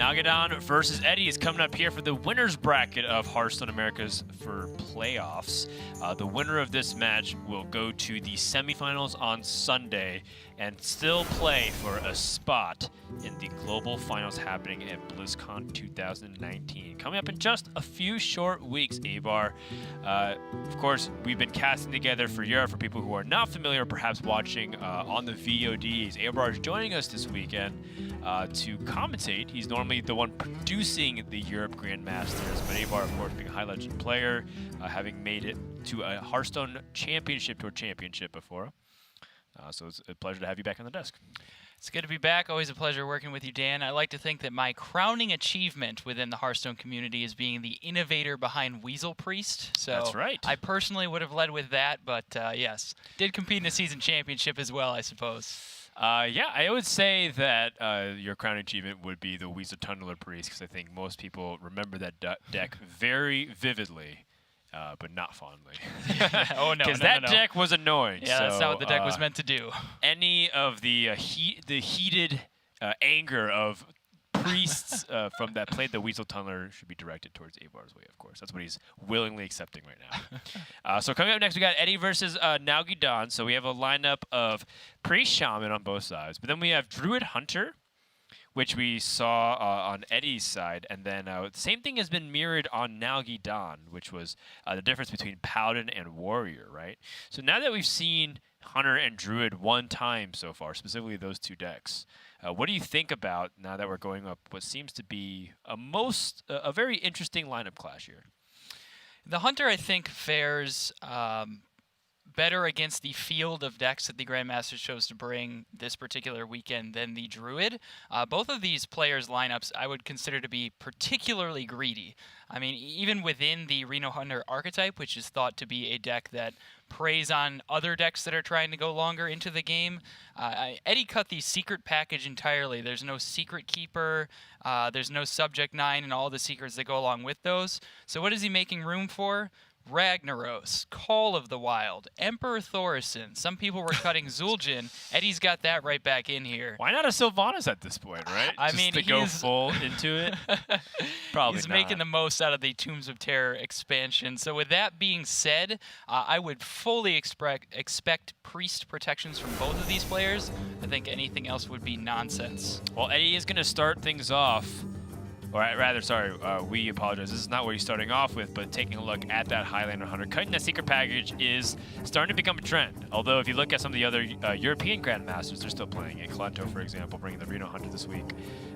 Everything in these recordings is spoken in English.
Nalguidan versus Eddie is coming up here for the winner's bracket of Hearthstone Americas for playoffs. The winner of this match will go to the semifinals on Sunday and still play for a spot in the global finals happening at BlizzCon 2019. Coming up in just a few short weeks, Avar. Of course, we've been casting together for Europe. For people who are not familiar, perhaps watching on the VODs, Avar is joining us this weekend to commentate. He's normally the one producing the Europe Grandmasters, but Avar, of course, being a high legend player, having made it to a Hearthstone Championship Tour championship before. So it's a pleasure to have you back on the desk. It's good to be back. Always a pleasure working with you, Dan. I like to think that my crowning achievement within the Hearthstone community is being the innovator behind Weasel Priest. So that's right. I personally would have led with that, but yes, did compete in a season championship as well, I suppose. Yeah, I would say that your crowning achievement would be the Weasel Tunneler Priest, because I think most people remember that deck very vividly. But not fondly. Oh, no. Because that deck was annoying. Yeah, so, that's not what the deck was meant to do. Any of the heated anger of priests from that played the Weasel Tunneler should be directed towards Avar's way, of course. That's what he's willingly accepting right now. So coming up next, we got Eddie versus Nalguidan. So we have a lineup of Priest Shaman on both sides. But then we have Druid Hunter, which we saw on Eddie's side, and then the same thing has been mirrored on Nalguidan, which was the difference between Paladin and Warrior, right? So now that we've seen Hunter and Druid one time so far, specifically those two decks, what do you think about now that we're going up what seems to be a very interesting lineup clash here? The Hunter, I think, fares better against the field of decks that the Grandmasters chose to bring this particular weekend than the Druid. Both of these players' lineups I would consider to be particularly greedy. I mean, even within the Reno Hunter archetype, which is thought to be a deck that preys on other decks that are trying to go longer into the game, Eddie cut the secret package entirely. There's no secret keeper, there's no subject 9 and all the secrets that go along with those. So what is he making room for? Ragnaros, Call of the Wild, Emperor Thaurissan. Some people were cutting Zul'jin. Eddie's got that right back in here. Why not a Sylvanas at this point, right? I mean, to go full into it? Probably he's not. making the most out of the Tombs of Terror expansion. So with that being said, I would fully expect priest protections from both of these players. I think anything else would be nonsense. Well, Eddie is going to start things off. Or rather, sorry, we apologize. This is not what he's starting off with, but taking a look at that Highlander Hunter. Cutting that secret package is starting to become a trend. Although, if you look at some of the other European Grandmasters, they're still playing it. Kalento, for example, bringing the Reno Hunter this week.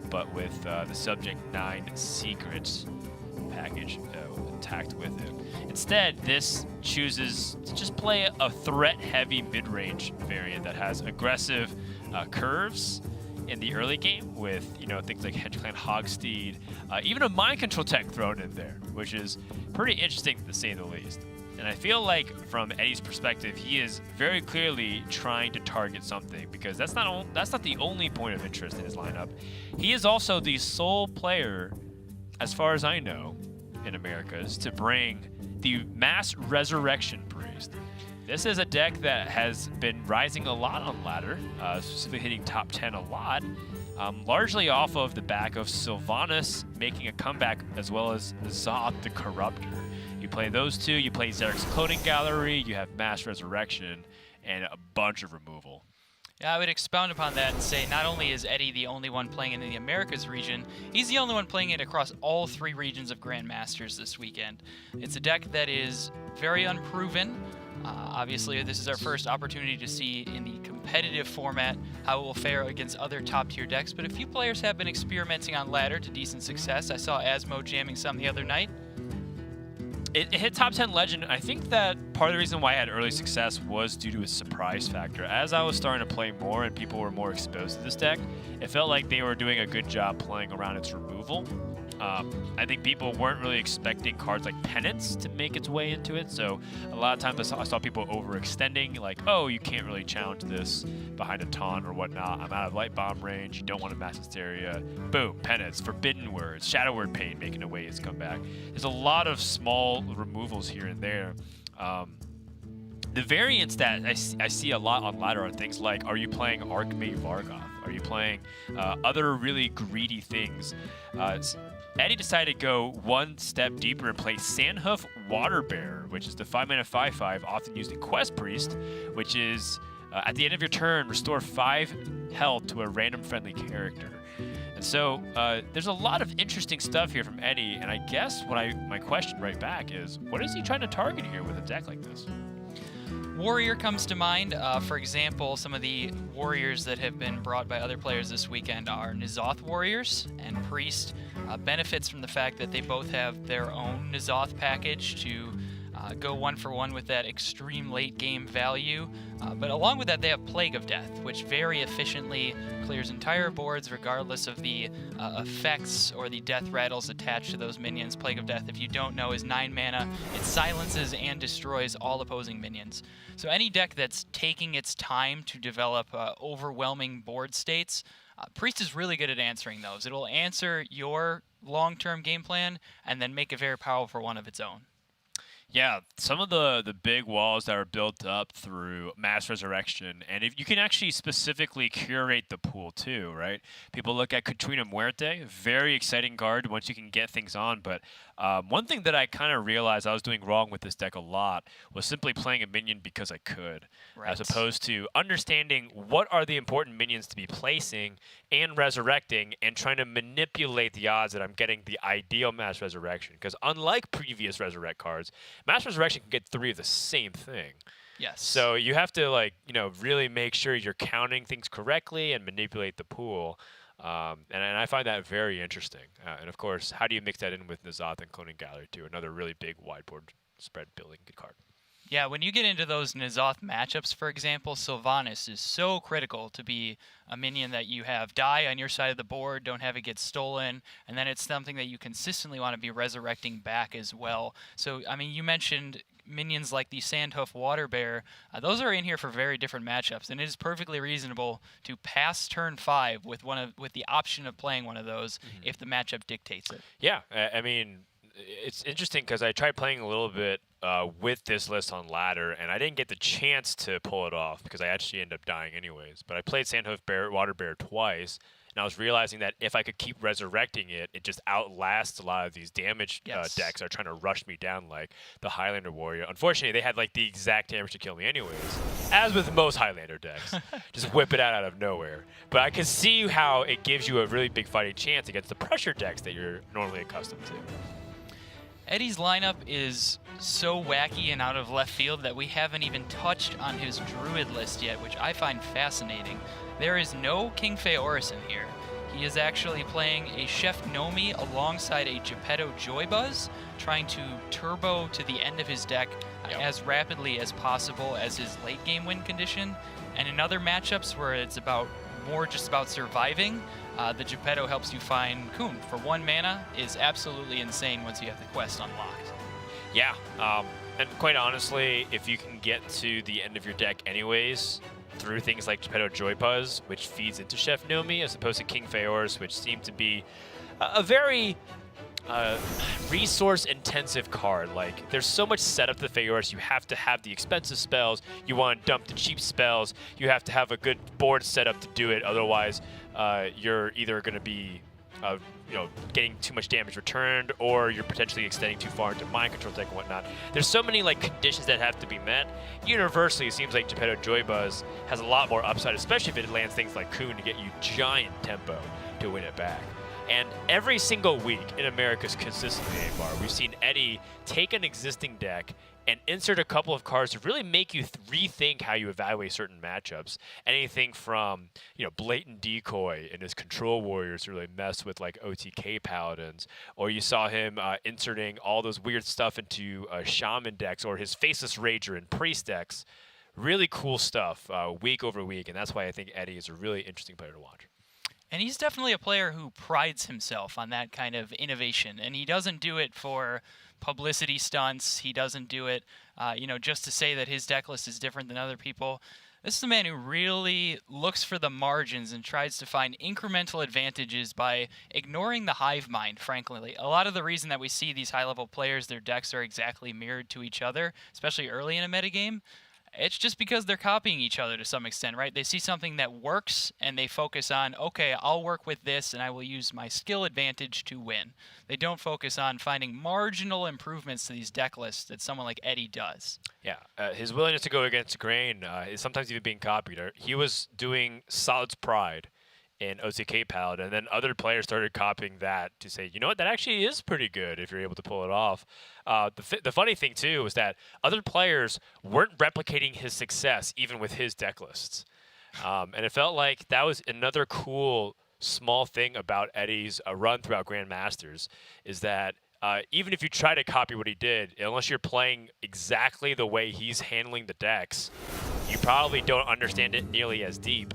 But with the Subject 9 Secrets package tacked with it. Instead, this chooses to just play a threat-heavy mid-range variant that has aggressive curves in the early game with, things like Hedgeclan Hogsteed, even a mind control tech thrown in there, which is pretty interesting to say the least. And I feel like from Eddie's perspective, he is very clearly trying to target something, because that's not the only point of interest in his lineup. He is also the sole player, as far as I know, in Americas to bring the Mass Resurrection Priest. This is a deck that has been rising a lot on ladder, specifically hitting top 10 a lot, largely off of the back of Sylvanas making a comeback, as well as Zod the Corruptor. You play those two, you play Zarek's Cloning Gallery, you have Mass Resurrection, and a bunch of removal. Yeah, I would expound upon that and say not only is Eddie the only one playing it in the Americas region, he's the only one playing it across all 3 regions of Grandmasters this weekend. It's a deck that is very unproven. Obviously, this is our first opportunity to see in the competitive format how it will fare against other top-tier decks, but a few players have been experimenting on ladder to decent success. I saw Asmo jamming some the other night. It hit top 10 legend. I think that part of the reason why I had early success was due to its surprise factor. As I was starting to play more and people were more exposed to this deck, it felt like they were doing a good job playing around its removal. I think people weren't really expecting cards like Penance to make its way into it, so a lot of times I saw people overextending, like, oh, you can't really challenge this behind a taunt or whatnot. I'm out of Light Bomb range, you don't want to Mass Hysteria. Boom, Penance, Forbidden Words, Shadow Word Pain making a way its comeback. There's a lot of small removals here and there. The variants that I see a lot on ladder are things like, are you playing Archmage Vargoth? Are you playing other really greedy things? Eddie decided to go one step deeper and play Sandhoof Water Bear, which is the 5-mana 5/5, often used in Quest Priest, which is at the end of your turn, restore 5 health to a random friendly character. And so there's a lot of interesting stuff here from Eddie, and I guess my question right back is, what is he trying to target here with a deck like this? Warrior comes to mind. For example, some of the warriors that have been brought by other players this weekend are N'Zoth warriors, and Priest benefits from the fact that they both have their own N'Zoth package to go 1-for-1 with that extreme late game value. But along with that, they have Plague of Death, which very efficiently clears entire boards regardless of the effects or the death rattles attached to those minions. Plague of Death, if you don't know, is 9 mana. It silences and destroys all opposing minions. So any deck that's taking its time to develop overwhelming board states, Priest is really good at answering those. It will answer your long-term game plan and then make a very powerful one of its own. Yeah, some of the big walls that are built up through Mass Resurrection, and if you can actually specifically curate the pool too, right? People look at Katrina Muerte, very exciting card once you can get things on, but one thing that I kind of realized I was doing wrong with this deck a lot was simply playing a minion because I could, as opposed to understanding what are the important minions to be placing and resurrecting and trying to manipulate the odds that I'm getting the ideal Mass Resurrection. Because unlike previous Resurrect cards, Mass Resurrection can get 3 of the same thing. Yes. So you have to, like, really make sure you're counting things correctly and manipulate the pool. And I find that very interesting. And of course, how do you mix that in with N'Zoth and Cloning Gallery too? Another really big wide board spread building good card. Yeah, when you get into those N'Zoth matchups, for example, Sylvanas is so critical to be a minion that you have die on your side of the board, don't have it get stolen, and then it's something that you consistently want to be resurrecting back as well. So, I mean, you mentioned minions like the Sandhoof Water Bear. Those are in here for very different matchups, and it is perfectly reasonable to pass turn 5 with the option of playing one of those if the matchup dictates it. Yeah, I mean, it's interesting because I tried playing a little bit with this list on ladder, and I didn't get the chance to pull it off because I actually ended up dying anyways. But I played Sandhoof Water Bear twice, and I was realizing that if I could keep resurrecting it, it just outlasts a lot of these damage decks that are trying to rush me down, like the Highlander Warrior. Unfortunately, they had like the exact damage to kill me anyways, as with most Highlander decks. Just whip it out of nowhere. But I can see how it gives you a really big fighting chance against the pressure decks that you're normally accustomed to. Eddie's lineup is so wacky and out of left field that we haven't even touched on his Druid list yet, which I find fascinating. There is no King Feoris in here. He is actually playing a Chef Nomi alongside a Geppetto Joybuzz, trying to turbo to the end of his deck as rapidly as possible as his late game win condition. And in other matchups where it's more just about surviving, the Geppetto helps you find Kun for 1 mana is absolutely insane once you have the quest unlocked. Yeah, and quite honestly, if you can get to the end of your deck anyways, through things like Geppetto Joybuzz, which feeds into Chef Nomi, as opposed to King Feoris, which seemed to be a very resource-intensive card. Like, there's so much setup to Feoris. You have to have the expensive spells. You want to dump the cheap spells. You have to have a good board setup to do it. Otherwise, you're either going to be getting too much damage returned, or you're potentially extending too far into mind control tech and whatnot. There's so many conditions that have to be met. Universally, it seems like Geppetto Joybuzz has a lot more upside, especially if it lands things like Kun to get you giant tempo to win it back. And every single week in America's consistently bar, we've seen Eddie take an existing deck and insert a couple of cards to really make you rethink how you evaluate certain matchups. Anything from, Blatant Decoy and his Control Warriors to really mess with OTK Paladins, or you saw him inserting all those weird stuff into Shaman decks, or his Faceless Rager and Priest decks. Really cool stuff week over week, and that's why I think Eddie is a really interesting player to watch. And he's definitely a player who prides himself on that kind of innovation, and he doesn't do it for publicity stunts. He doesn't do it, just to say that his deck list is different than other people. This is a man who really looks for the margins and tries to find incremental advantages by ignoring the hive mind, frankly. A lot of the reason that we see these high-level players, their decks are exactly mirrored to each other, especially early in a metagame, It's just because they're copying each other to some extent, right? They see something that works and they focus on, okay, I'll work with this and I will use my skill advantage to win. They don't focus on finding marginal improvements to these deck lists that someone like Eddie does. Yeah, his willingness to go against the grain is sometimes even being copied. He was doing Solid's Pride in OCK Paladin, and then other players started copying that to say, you know what, that actually is pretty good if you're able to pull it off. The funny thing, too, was that other players weren't replicating his success even with his deck lists. And it felt like that was another cool small thing about Eddie's run throughout Grandmasters, is that even if you try to copy what he did, unless you're playing exactly the way he's handling the decks, you probably don't understand it nearly as deep.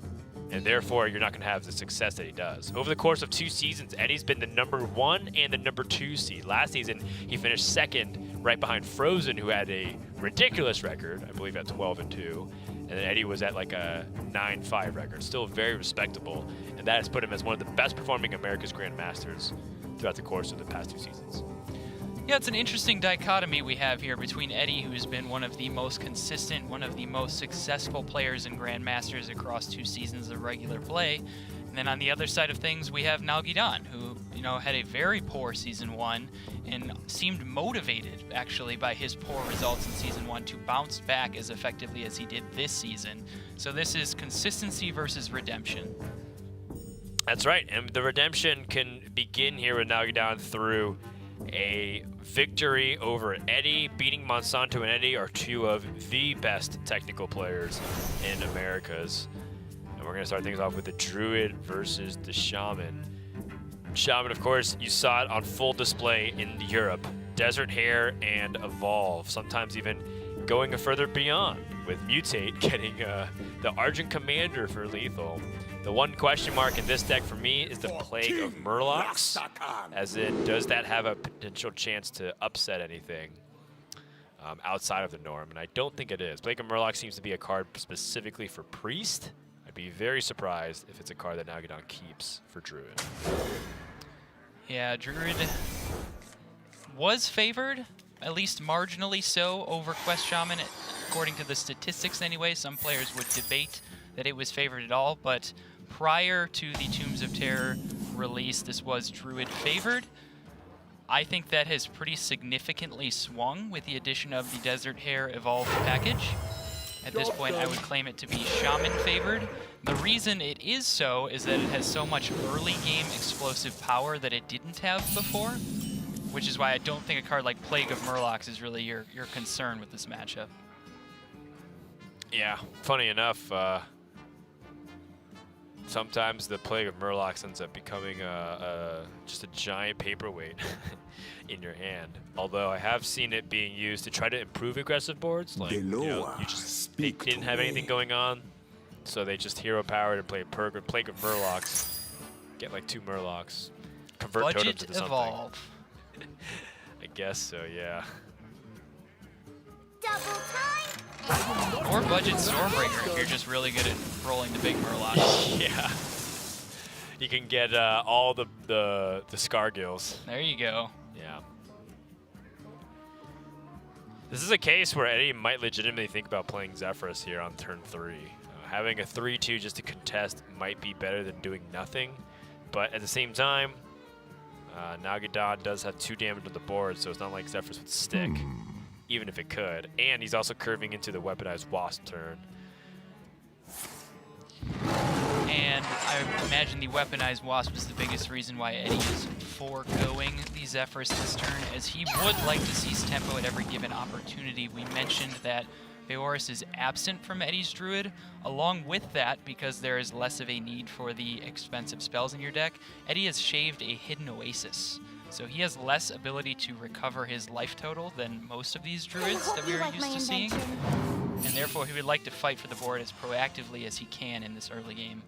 And therefore, you're not going to have the success that he does. Over the course of 2 seasons, Eddie's been the #1 and the #2 seed. Last season, he finished second, right behind Frozen, who had a ridiculous record, I believe at 12-2. And then Eddie was at like a 9-5 record, still very respectable. And that has put him as one of the best performing America's Grandmasters throughout the course of the past 2 seasons. Yeah, it's an interesting dichotomy we have here between Eddie, who's been one of the most consistent, one of the most successful players in Grandmasters across 2 seasons of regular play. And then on the other side of things, we have Nalguidan, who, had a very poor Season 1 and seemed motivated, actually, by his poor results in Season 1 to bounce back as effectively as he did this season. So this is consistency versus redemption. That's right, and the redemption can begin here with Nalguidan through a victory over Eddie. Beating Monsanto and Eddie are 2 of the best technical players in Americas. And we're going to start things off with the Druid versus the Shaman. Shaman, of course, you saw it on full display in Europe. Desert Hair and Evolve, sometimes even going a further beyond with Mutate getting the Argent Commander for lethal. The one question mark in this deck for me is the Plague of Murlocs, as in, does that have a potential chance to upset anything outside of the norm? And I don't think it is. Plague of Murlocs seems to be a card specifically for Priest. I'd be very surprised if it's a card that Nalguidan keeps for Druid. Yeah, Druid was favored, at least marginally so, over Quest Shaman, according to the statistics anyway. Some players would debate that it was favored at all, but prior to the Tombs of Terror release, this was Druid favored. I think that has pretty significantly swung with the addition of the Desert Hair Evolved package. At this point, I would claim it to be Shaman favored. The reason it is so is that it has so much early game explosive power that it didn't have before, which is why I don't think a card like Plague of Murlocs is really your concern with this matchup. Yeah, funny enough, sometimes the Plague of Murlocs ends up becoming just a giant paperweight in your hand. Although I have seen it being used to try to improve aggressive boards. Like, they didn't have anything going on, so they just hero powered and play Plague of Murlocs. Get like 2 Murlocs. Convert Budget totems into evolve. something. I guess so, yeah. Double time. Or budget Stormbreaker if you're just really good at rolling the big Murlocs. Yeah. You can get all the Scargills. There you go. Yeah. This is a case where Eddie might legitimately think about playing Zephrys here on turn 3. Having a 3-2 just to contest might be better than doing nothing, but at the same time, Nalguidan does have 2 damage on the board, so it's not like Zephrys would stick, even if it could. And he's also curving into the weaponized Wasp turn. And I imagine the weaponized Wasp is the biggest reason why Eddie is foregoing the Zephrys this turn, as he would like to seize tempo at every given opportunity. We mentioned that Beoris is absent from Eddie's Druid. Along with that, because there is less of a need for the expensive spells in your deck, Eddie has shaved a Hidden Oasis. So he has less ability to recover his life total than most of these Druids that we are used to seeing. And therefore, he would like to fight for the board as proactively as he can in this early game.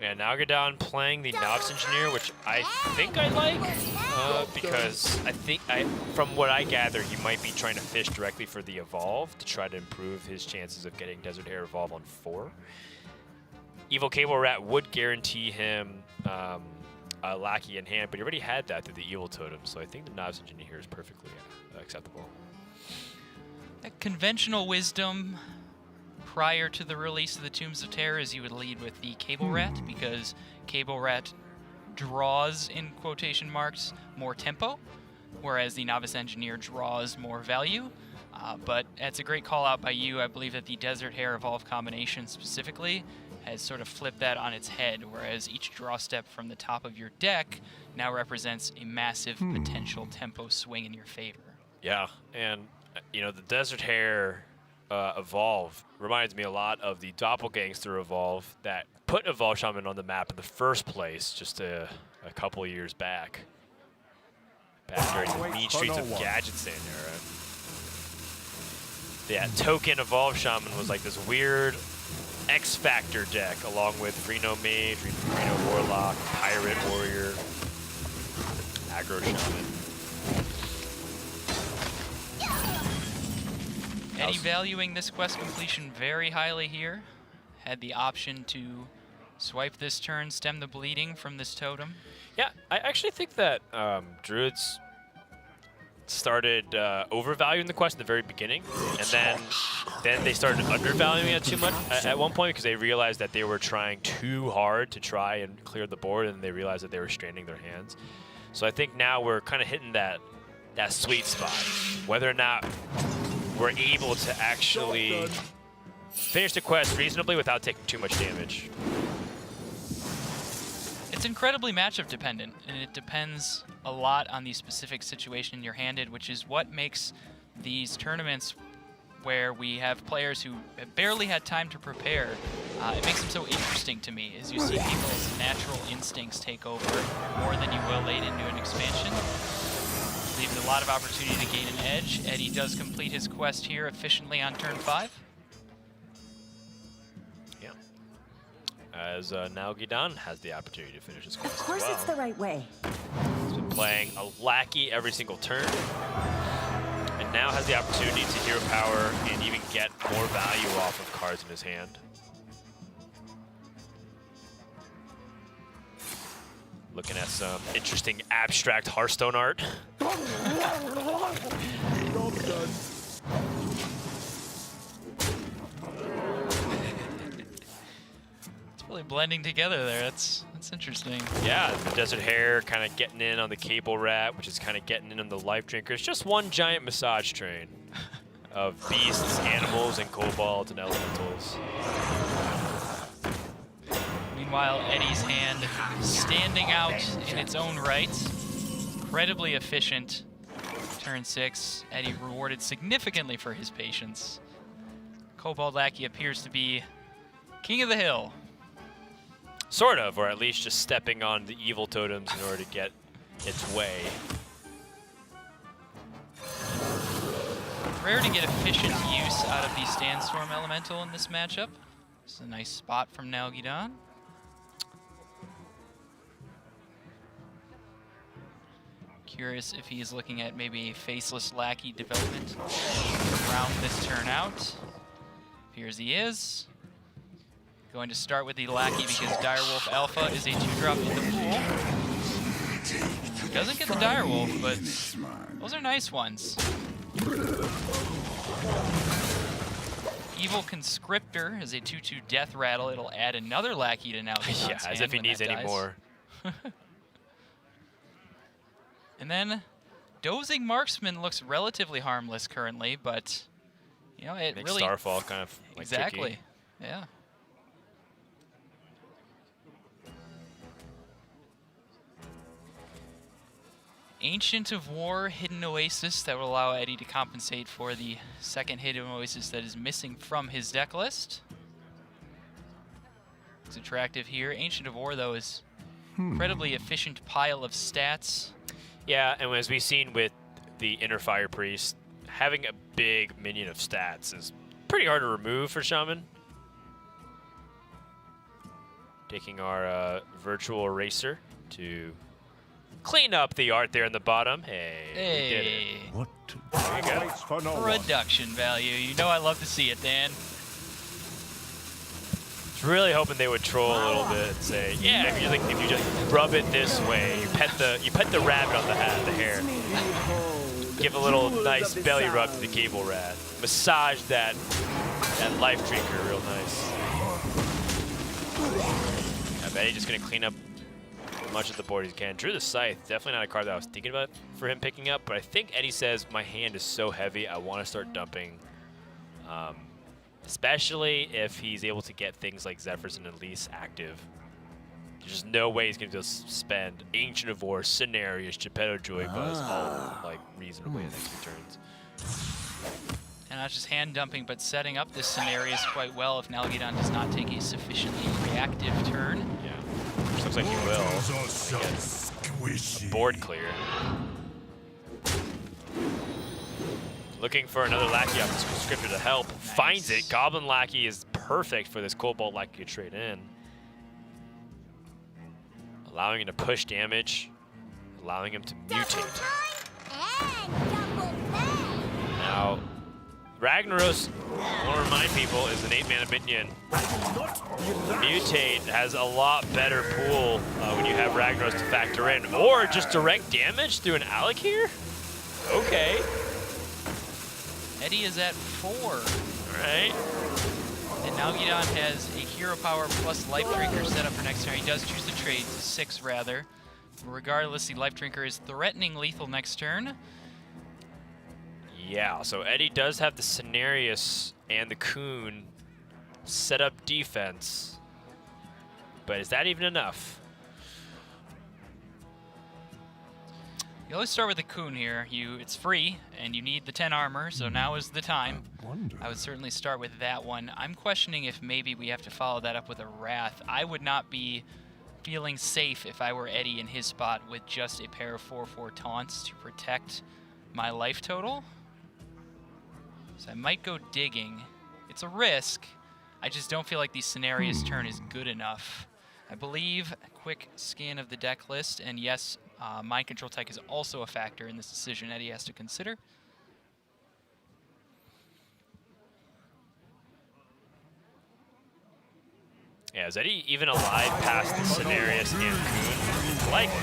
Yeah, Nalguidan playing the Novice Engineer, which I think I like, because I think, from what I gather, he might be trying to fish directly for the Evolve to try to improve his chances of getting Desert Hair Evolve on 4. Evil Cable Rat would guarantee him a Lackey in hand, but he already had that through the Evil Totem, so I think the Novice Engineer here is perfectly acceptable. That conventional wisdom prior to the release of the Tombs of Terror is you would lead with the Cable Rat, because Cable Rat draws, in quotation marks, more tempo, whereas the Novice Engineer draws more value. But that's a great call out by you. I believe that the Desert Hare Evolve combination specifically has sort of flipped that on its head, whereas each draw step from the top of your deck now represents a massive potential tempo swing in your favor. Yeah, and you know, the Desert Hare Evolve reminds me a lot of the Doppelgangster Evolve that put Evolve Shaman on the map in the first place just a couple years back. Back during the mean streets of Gadgetzan era. Yeah, Token Evolve Shaman was like this weird X-Factor deck along with Reno Mage, Reno Warlock, Pirate Warrior, Aggro Shaman. Eddie valuing this quest completion very highly here. Had the option to swipe this turn, stem the bleeding from this totem. Yeah, I actually think that Druids started overvaluing the quest in the very beginning, and then they started undervaluing it too much at one point because they realized that they were trying too hard to try and clear the board, and they realized that they were straining their hands. So I think now we're kind of hitting that sweet spot, whether or not we're able to actually finish the quest reasonably without taking too much damage. It's incredibly matchup dependent, and it depends a lot on the specific situation you're handed, which is what makes these tournaments where we have players who have barely had time to prepare, it makes them so interesting to me, as you see people's natural instincts take over more than you will late into an expansion. Leaves a lot of opportunity to gain an edge. Eddie does complete his quest here efficiently on turn 5. Yeah. As Nalguidan has the opportunity to finish his quest Of course as well. it's the right way. He's been playing a lackey every single turn, and now has the opportunity to hero power and even get more value off of cards in his hand. Looking at some interesting abstract Hearthstone art. It's really blending together there. That's interesting. Yeah, the Desert Hare kind of getting in on the Cable Rat, which is kind of getting in on the Life Drinker. It's just one giant massage train of beasts, animals, and kobolds and elementals. Meanwhile, Eddie's hand standing out in its own right. Incredibly efficient. Turn 6, Eddie rewarded significantly for his patience. Kobold Lackey appears to be king of the hill. Sort of, or at least just stepping on the evil totems in order to get its way. Rare to get efficient use out of the Sandstorm Elemental in this matchup. This is a nice spot from Nalguidan. Curious if he's looking at maybe Faceless Lackey development around this turn out. Appears he is. Going to start with the Lackey because Direwolf Alpha is a 2-drop in the pool. Doesn't get the Direwolf, but those are nice ones. Evil Conscriptor is a 2/2 Death Rattle. It'll add another Lackey to Nalguidan's Yeah, as hand if he when needs that any dies. more. And then Dozing Marksman looks relatively harmless currently, but you know, it Makes really Starfall kind of like exactly. tricky. Yeah. Ancient of War, Hidden Oasis, that will allow Eddie to compensate for the second Hidden Oasis that is missing from his deck list. It's attractive here. Ancient of War, though, is incredibly efficient pile of stats. Yeah, and as we've seen with the Inner Fire Priest, having a big minion of stats is pretty hard to remove for Shaman. Taking our Virtual Eraser to clean up the art there in the bottom. Hey, we did it. What? There you go. Waits for no one. Production value. You know I love to see it, Dan. I was really hoping they would troll a little bit and say, yeah, if you just rub it this way, you pet the rabbit on the hat, the hair. give a little nice belly rub to the Cable Rat. Massage that life drinker real nice. I bet he's just gonna clean up as much of the board as he can. Drew the Scythe, definitely not a card that I was thinking about for him picking up, but I think Eddie says my hand is so heavy I want to start dumping. Especially if he's able to get things like Zephyrs and Elise active. There's just no way he's going to be able to spend Ancient of War, Cenarius, Geppetto Joy Buzz all like reasonably in the next few turns. And not just hand dumping, but setting up this Cenarius quite well if Nalguidan does not take a sufficiently reactive turn. Yeah, which looks like he will. A board clear. Looking for another Lackey off the scripter to help. Nice. Finds it. Goblin Lackey is perfect for this Cobalt Lackey to trade in. Allowing him to push damage. Allowing him to mutate. Now, Ragnaros, I want to remind people, is an 8-mana minion. Mutate has a lot better pool when you have Ragnaros to factor in. Or just direct damage through an Alakir? Okay. Eddie is at 4. All right. And Nalguidan has a hero power plus life drinker set up for next turn. He does choose to trade to 6 rather. Regardless, the life drinker is threatening lethal next turn. Yeah, so Eddie does have the Cenarius and the Coon set up defense. But is that even enough? You always start with the Coon here. It's free, and you need the 10 armor, so now is the time. I would certainly start with that one. I'm questioning if maybe we have to follow that up with a Wrath. I would not be feeling safe if I were Eddie in his spot with just a pair of 4/4 taunts to protect my life total. So I might go digging. It's a risk. I just don't feel like the Cenarius turn is good enough. I believe a quick scan of the deck list, and yes, Mind Control Tech is also a factor in this decision Eddie has to consider. Yeah, is Eddie even alive past the Cenarius and Coon? Likely.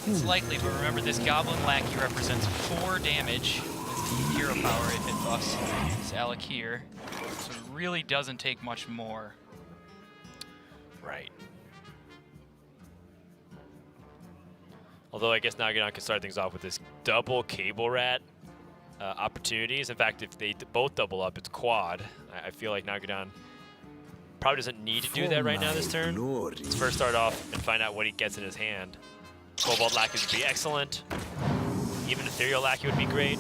It's likely, but remember this Goblin Lackey represents 4 damage with the hero power if it buffs this Alakir. So it really doesn't take much more. Right. Although I guess Nalguidan can start things off with this double Cable Rat opportunities. In fact, if they both double up, it's quad. I feel like Nalguidan probably doesn't need to do that right now this turn. Let's first start off and find out what he gets in his hand. Cobalt Lackey would be excellent. Even Ethereal Lackey would be great.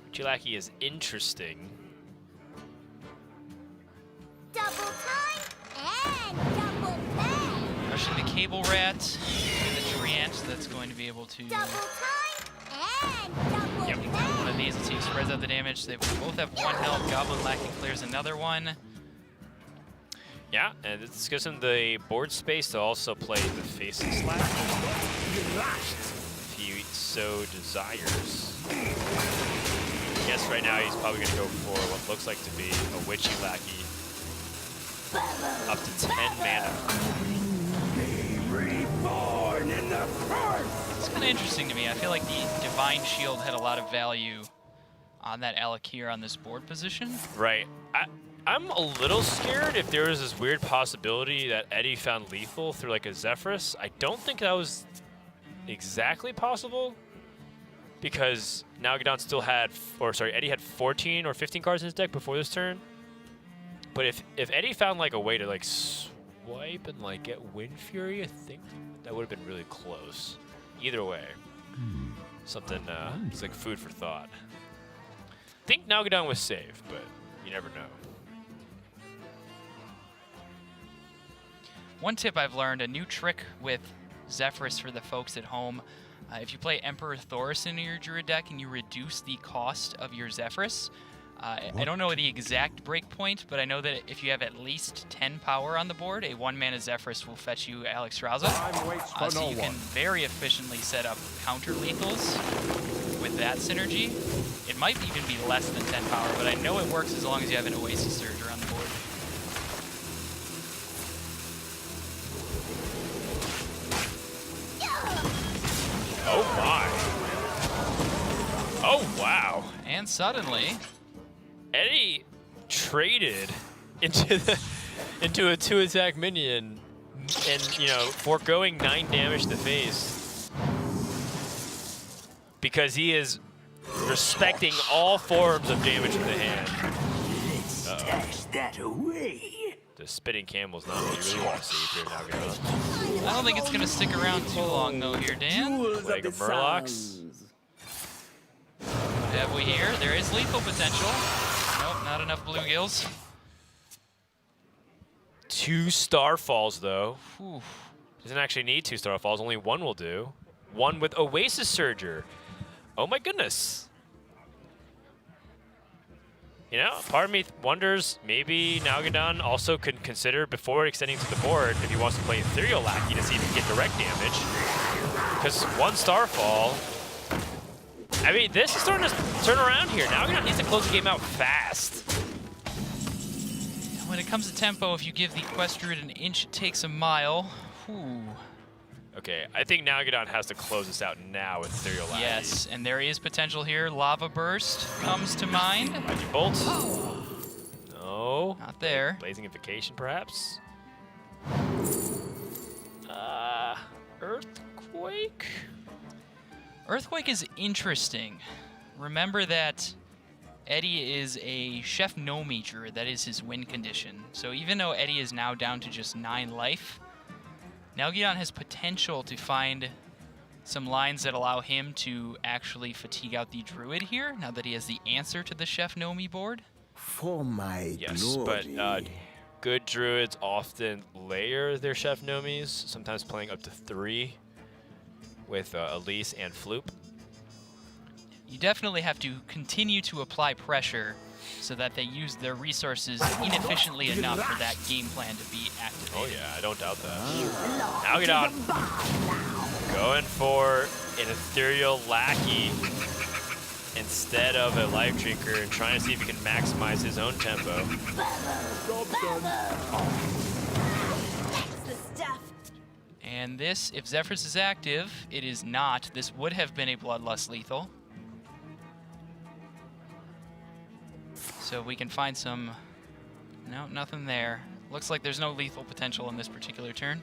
Uchi Lackey is interesting. Double time and double pay. Rushing the Cable Rat with the Treant, so that's going to be able to Double time and double take down one of these. Let's see who spreads out the damage. They both have 1 health. Goblin Lackey clears another one. Yeah, and this gives him the board space to also play the Faceless Lackey if he so desires. I guess right now he's probably going to go for what looks like to be a Witchy Lackey. Up to 10 mana. It's kind of interesting to me. I feel like the Divine Shield had a lot of value on that Alakir on this board position. Right. I'm a little scared if there was this weird possibility that Eddie found lethal through like a Zephyrus. I don't think that was exactly possible because Nalguidan still had, Eddie had 14 or 15 cards in his deck before this turn. But if Eddie found like a way to like swipe and like get Wind Fury, I think that would have been really close. Either way, something it's like food for thought. I think Nalguidan was safe, but you never know. One tip I've learned, a new trick with Zephyrus for the folks at home. If you play Emperor Thaurissan in your Druid deck and you reduce the cost of your Zephyrus, I don't know the exact breakpoint, but I know that if you have at least 10 power on the board, a 1-mana Zephyrus will fetch you Alex Raza. So you can very efficiently set up counter lethals with that synergy. It might even be less than 10 power, but I know it works as long as you have an Oasis Surge on the board. Oh my. Oh wow. And suddenly, Eddie traded into a 2-attack minion and, you know, foregoing 9 damage to the face because he is respecting all forms of damage in the hand. Stash that away. The spitting camel's not what you really want to see if you're Nalguidan. I don't think it's going to stick around too long, though, here, Dan. Jewels Like of a the Murlocs. suns. What have we here? There is lethal potential. Nope, not enough bluegills. 2 Starfalls, though. Whew. Doesn't actually need 2 Starfalls, only 1 will do. 1 with Oasis Surger. Oh my goodness. You know, part of me wonders maybe Nalguidan also could consider, before extending to the board, if he wants to play Ethereal Lackey to see if he can get direct damage. Because 1 Starfall, I mean, this is starting to turn around here. Nalguidan needs to close the game out fast. When it comes to tempo, if you give the Quest Druid an inch, it takes a mile. Whew. Okay, I think Nalguidan has to close this out now with Ethereal Lackey. Yes, and there is potential here. Lava Burst comes to mind. Magic Bolt. No. Not there. Blazing Invocation, perhaps. Earthquake? Earthquake is interesting. Remember that Eddie is a Chef Nomi druid. That is his win condition. So even though Eddie is now down to just 9 life, Nalguidan has potential to find some lines that allow him to actually fatigue out the druid here, now that he has the answer to the Chef Nomi board. For my Yes, glory. but good druids often layer their Chef Nomis, sometimes playing up to 3 with Elise and Floop. You definitely have to continue to apply pressure so that they use their resources inefficiently enough for that game plan to be activated. Oh yeah, I don't doubt that. Nalguidan going for an Ethereal Lackey instead of a Life Drinker and trying to see if he can maximize his own tempo. That's the stuff. And this, if Zephyrus is active, it is not. This would have been a Bloodlust lethal. So we can find some... No, nothing there. Looks like there's no lethal potential in this particular turn.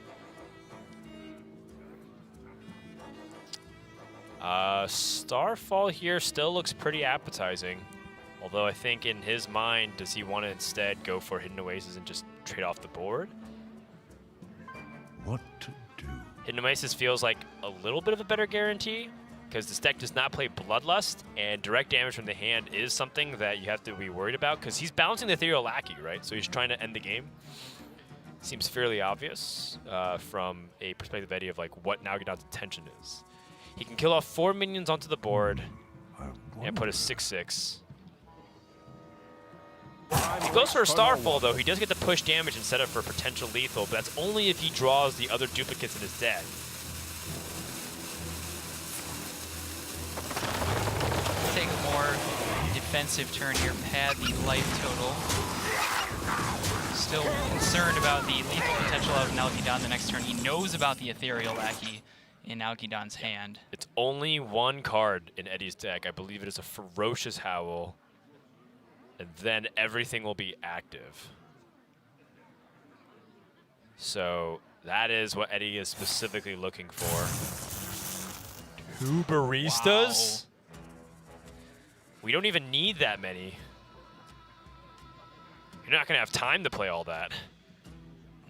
Starfall here still looks pretty appetizing. Although I think in his mind, does he want to instead go for Hidden Oasis and just trade off the board? What to do? Hidden Oasis feels like a little bit of a better guarantee because this deck does not play Bloodlust, and direct damage from the hand is something that you have to be worried about because he's balancing the Ethereal Lackey, right? So he's trying to end the game. Seems fairly obvious from a perspective Eddie of like what Nalguidan's intention is. He can kill off 4 minions onto the board and put a 6/6. If he goes for a Starfall, though, he does get to push damage and set up for potential lethal, but that's only if he draws the other duplicates in his deck. Take a more defensive turn here, pad the life total. Still concerned about the lethal potential of Nalguidan the next turn. He knows about the Ethereal Lackey in Nalguidan's hand. It's only 1 card in Eddie's deck. I believe it is a Ferocious Howl. And then everything will be active. So that is what Eddie is specifically looking for. 2 Baristas? Wow. We don't even need that many. You're not going to have time to play all that.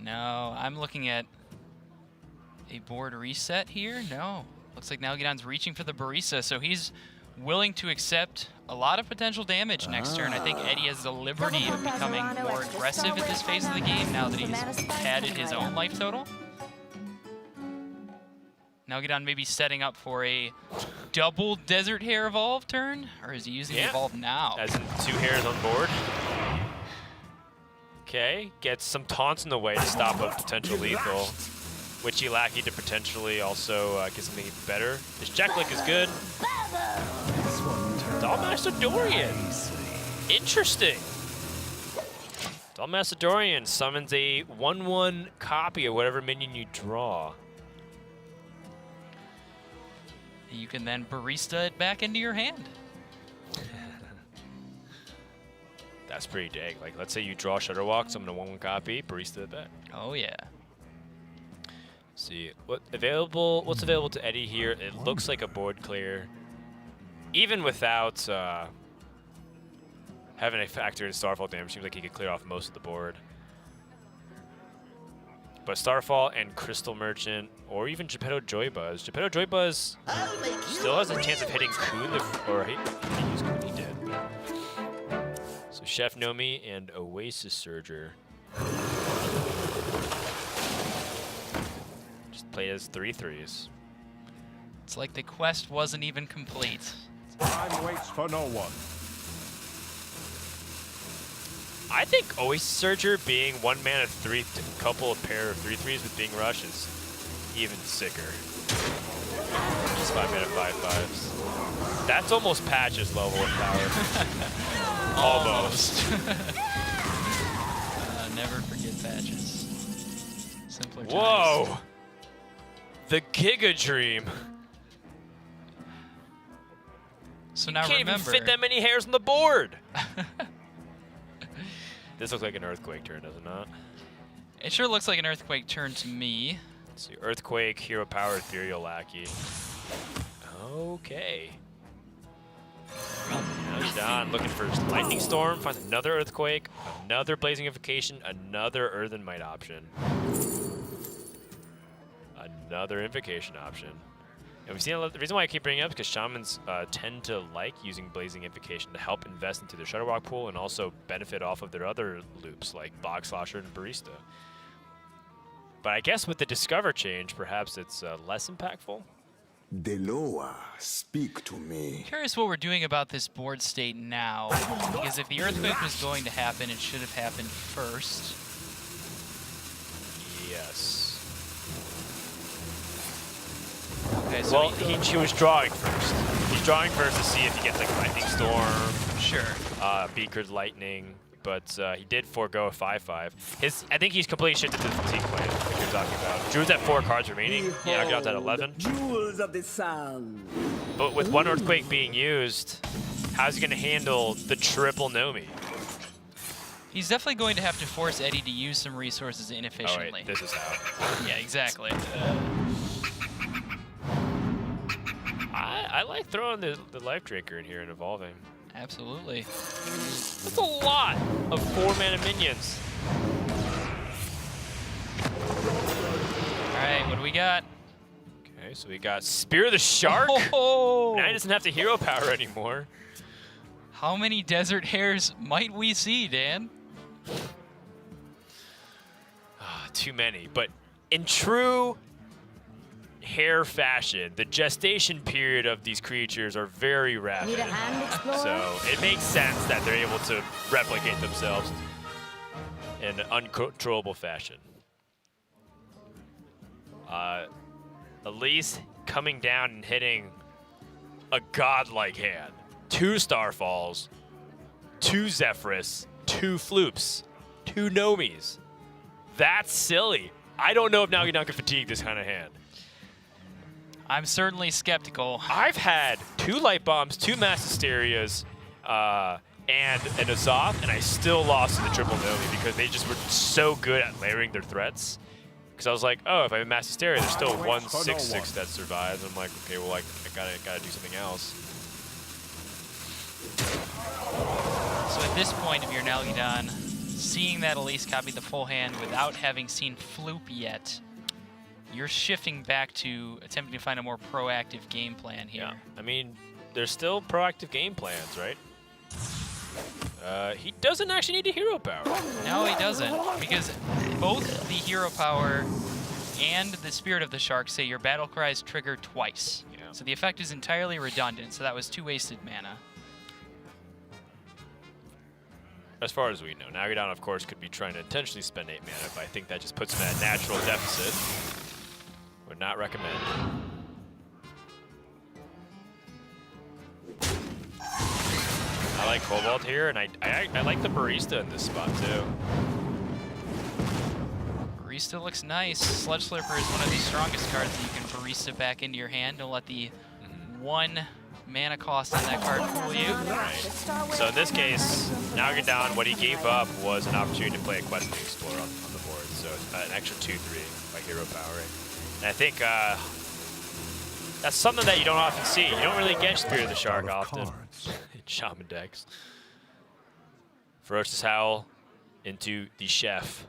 No, I'm looking at a board reset here. No. Looks like Nalguidan's reaching for the Barista, so he's willing to accept a lot of potential damage next turn. I think Eddie has the liberty of becoming more aggressive at this phase of the game now that he's padded his own life total. Nalguidan maybe setting up for a double Desert Hair Evolve turn? Or is he using Evolve now? As in 2 hairs on board. Okay, gets some taunts in the way to stop a potential lethal. Witchy Lackey to potentially also get something even better. His Jacklick is good. Dollmaster Dorian. Interesting. Dollmaster Dorian summons a 1/1 copy of whatever minion you draw. You can then barista it back into your hand. That's pretty dang. Like, let's say you draw Shutterwalk, so I'm gonna 1/1 copy, barista it back. Oh yeah. See what's available to Eddie here. It looks like a board clear, even without having a factor in Starfall damage. Seems like he could clear off most of the board. But Starfall and Crystal Merchant, or even Geppetto Joybuzz. Geppetto Joybuzz still has a chance of hitting Kun, or he used Kun, he did. So Chef Nomi and Oasis Surger. Just played as 3/3s. It's like the quest wasn't even complete. Time waits for no one. I think Oasis Surger being 1 mana 3, couple of pair of 3/3s with Bing Rush is even sicker. Just 5 mana 5/5s. That's almost Patch's level of power. Almost. Never forget Patches. Simpler times. Whoa! The Giga Dream. So now Can't remember. even fit that many hairs on the board. This looks like an Earthquake turn, does it not? It sure looks like an Earthquake turn to me. Let's see, Earthquake, Hero Power, Ethereal Lackey. Okay. Nalguidan looking for Lightning Storm, finds another Earthquake, another Blazing Invocation, another Earthen Might option. Another Invocation option. And we've seen the reason why I keep bringing it up is because Shamans tend to like using Blazing Invocation to help invest into their Shutterwalk pool and also benefit off of their other loops like Bog Slosher and Barista. But I guess with the Discover change, perhaps it's less impactful. Deloa, speak to me. Curious what we're doing about this board state now, because if the Earthquake was going to happen, it should have happened first. Yes. Okay, so Well, he was drawing first. He's drawing first to see if he gets like Lightning Storm, sure. Beakered Lightning, but he did forego a 5/5. I think he's completely shifted to the fatigue plan, like you're talking about. Drew's at 4 cards remaining. Yeah, I got at 11. Jewels of the sun. But with 1 Earthquake being used, how's he going to handle the triple Nomi? He's definitely going to have to force Eddie to use some resources Oh inefficiently. wait, this is how. Yeah, exactly. I like throwing the Life Drinker in here and evolving. Absolutely. That's a lot of 4 mana minions. All right, what do we got? Okay, so we got Spear of the Shark. Oh! Now he doesn't have to hero power anymore. How many desert hares might we see, Dan? Too many, but in true hare fashion, the gestation period of these creatures are very rapid. Need a hand, Explorer? So it makes sense that they're able to replicate themselves in an uncontrollable fashion. Elise coming down and hitting a godlike hand. 2 Starfalls, 2 Zephyrus, 2 Floops, 2 Nomis. That's silly. I don't know if Nalguidan can fatigue this kind of hand. I'm certainly skeptical. I've had 2 Light Bombs, 2 Mass Hysterias, and an Azoth, and I still lost to the triple Nomi because they just were so good at layering their threats. Because I was like, oh, if I have Mass Hysteria, there's still 1/6/6 that survives. I'm like, okay, well, like, I gotta do something else. So at this point of your Nalguidan, seeing that Elise copy the full hand without having seen Floop yet, you're shifting back to attempting to find a more proactive game plan here. Yeah, I mean, there's still proactive game plans, right? He doesn't actually need a hero power. No, he doesn't, because both the hero power and the Spirit of the Shark say your battle cries trigger twice. Yeah. So the effect is entirely redundant, so that was 2 wasted mana. As far as we know, Nalguidan, of course, could be trying to intentionally spend 8 mana, but I think that just puts him at a natural deficit. Would not recommend. I like Cobalt here, and I like the Barista in this spot, too. Barista looks nice. Sludge Slurper is one of the strongest cards that you can Barista back into your hand. Don't let the 1 mana cost on that card fool you. So in this case, Nalguidan, what he gave up was an opportunity to play a Questing Explorer on the board. So it's an extra 2/3 by hero powering. And I think that's something that you don't often see. You don't really get Spirit of the Shark often in Shaman decks. Ferocious Howl into the Chef.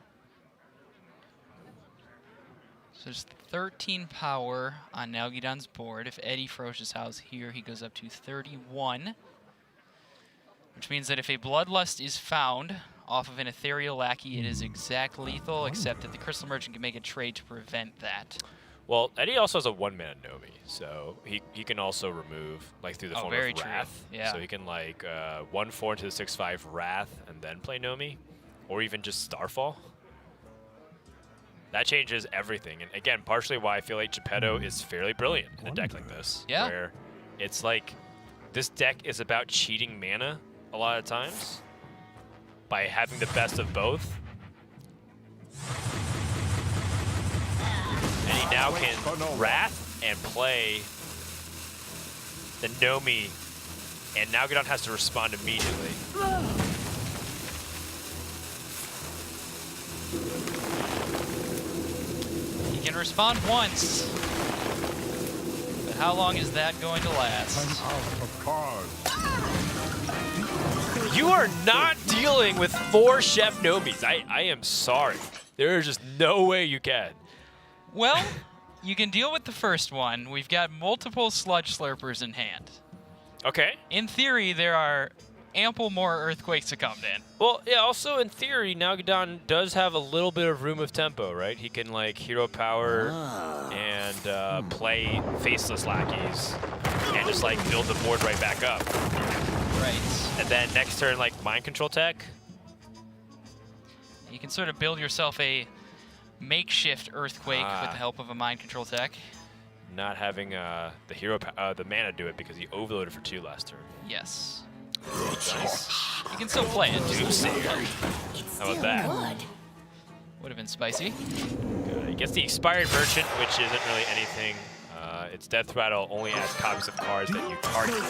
So there's 13 power on Nalguidan's board. If Eddie Ferocious Howl's here, he goes up to 31. Which means that if a Bloodlust is found off of an Ethereal Lackey, it is exact lethal, except that the Crystal Merchant can make a trade to prevent that. Well, Eddie also has a 1-mana Nomi, so he can also remove, like, through the form of very true. Wrath. Yeah. So he can, like, 1/4 into the 6/5 Wrath and then play Nomi, or even just Starfall. That changes everything. And again, partially why I feel like Geppetto is fairly brilliant in a deck like this. Yeah. Where it's like, this deck is about cheating mana a lot of times by having the best of both. And he now can Wrath and play the Nomi, and Nalguidan has to respond immediately. He can respond once. But how long is that going to last? I'm out of cards. You are not dealing with 4 Chef Nomis. I am sorry. There is just no way you can. Well, you can deal with the first one. We've got multiple Sludge Slurpers in hand. Okay. In theory, there are ample more Earthquakes to come in. Well, yeah, also in theory, Nalguidan does have a little bit of room of tempo, right? He can, like, hero power and play Faceless Lackeys and just, like, build the board right back up. Right. And then next turn, like, Mind Control tech. You can sort of build yourself a makeshift Earthquake with the help of a Mind Control tech. Not having the the mana do it because he overloaded for 2 last turn. Yes. Nice. You can still play it. How about that? Would have been spicy. Good. He gets the Expired Merchant, which isn't really anything. Its Death Rattle only adds copies of cards that you target.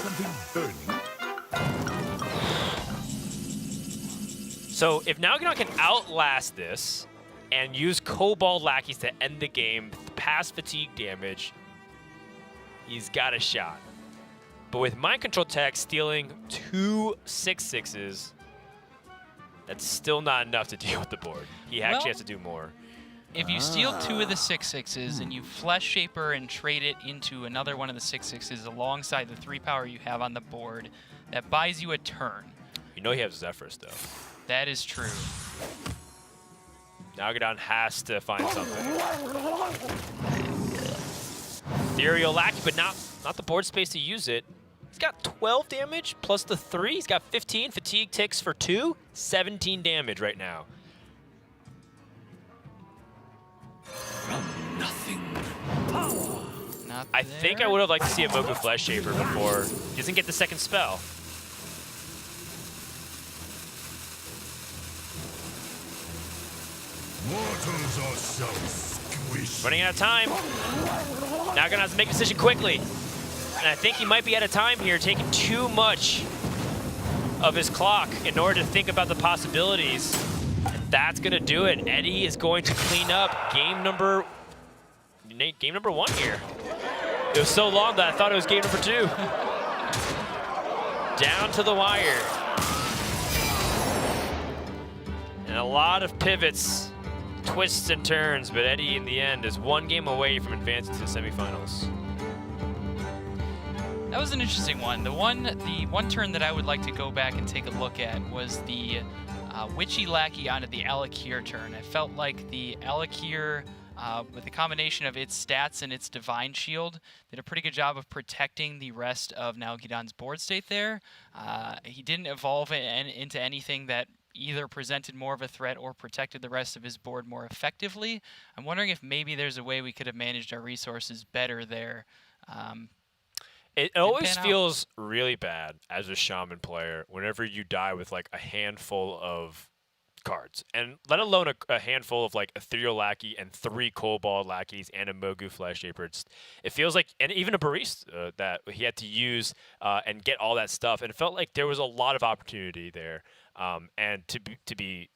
So if Nalguidan can outlast this and use Kobold Lackeys to end the game, pass fatigue damage, he's got a shot. But with Mind Control tech stealing 2 6/6s, that's still not enough to deal with the board. He actually has to do more. If you steal 2 of the 6/6s and you Flesh Shaper and trade it into another one of the 6/6s alongside the 3 power you have on the board, that buys you a turn. You know he has Zephyrs, though. That is true. Nalguidan has to find something. Ethereal Lackey, but not the board space to use it. He's got 12 damage plus the 3. He's got 15. Fatigue ticks for 2. 17 damage right now. Not I think I would have liked to see a Mogu Flesh Shaper before. He doesn't get the second spell. Mortals are so squishy. Running out of time. Now gonna have to make a decision quickly. And I think he might be out of time here, taking too much of his clock in order to think about the possibilities. And that's gonna do it. Eddie is going to clean up game number 1 here. It was so long that I thought it was game number 2. Down to the wire. And a lot of pivots, twists and turns, but Eddie in the end is 1 game away from advancing to the semifinals. That was an interesting one. The one turn that I would like to go back and take a look at was the Witchy Lackey onto the Alakir turn. I felt like the Alakir, with the combination of its stats and its Divine Shield, did a pretty good job of protecting the rest of Nalguidan's board state there. He didn't evolve into anything that either presented more of a threat or protected the rest of his board more effectively. I'm wondering if maybe there's a way we could have managed our resources better there. It always feels really bad as a Shaman player whenever you die with like a handful of cards, and let alone a handful of like Ethereal Lackey and 3 Cobalt Lackeys and a Mogu Flesh Shaper. It feels like, and even a Barista that he had to use and get all that stuff, and it felt like there was a lot of opportunity there. And to be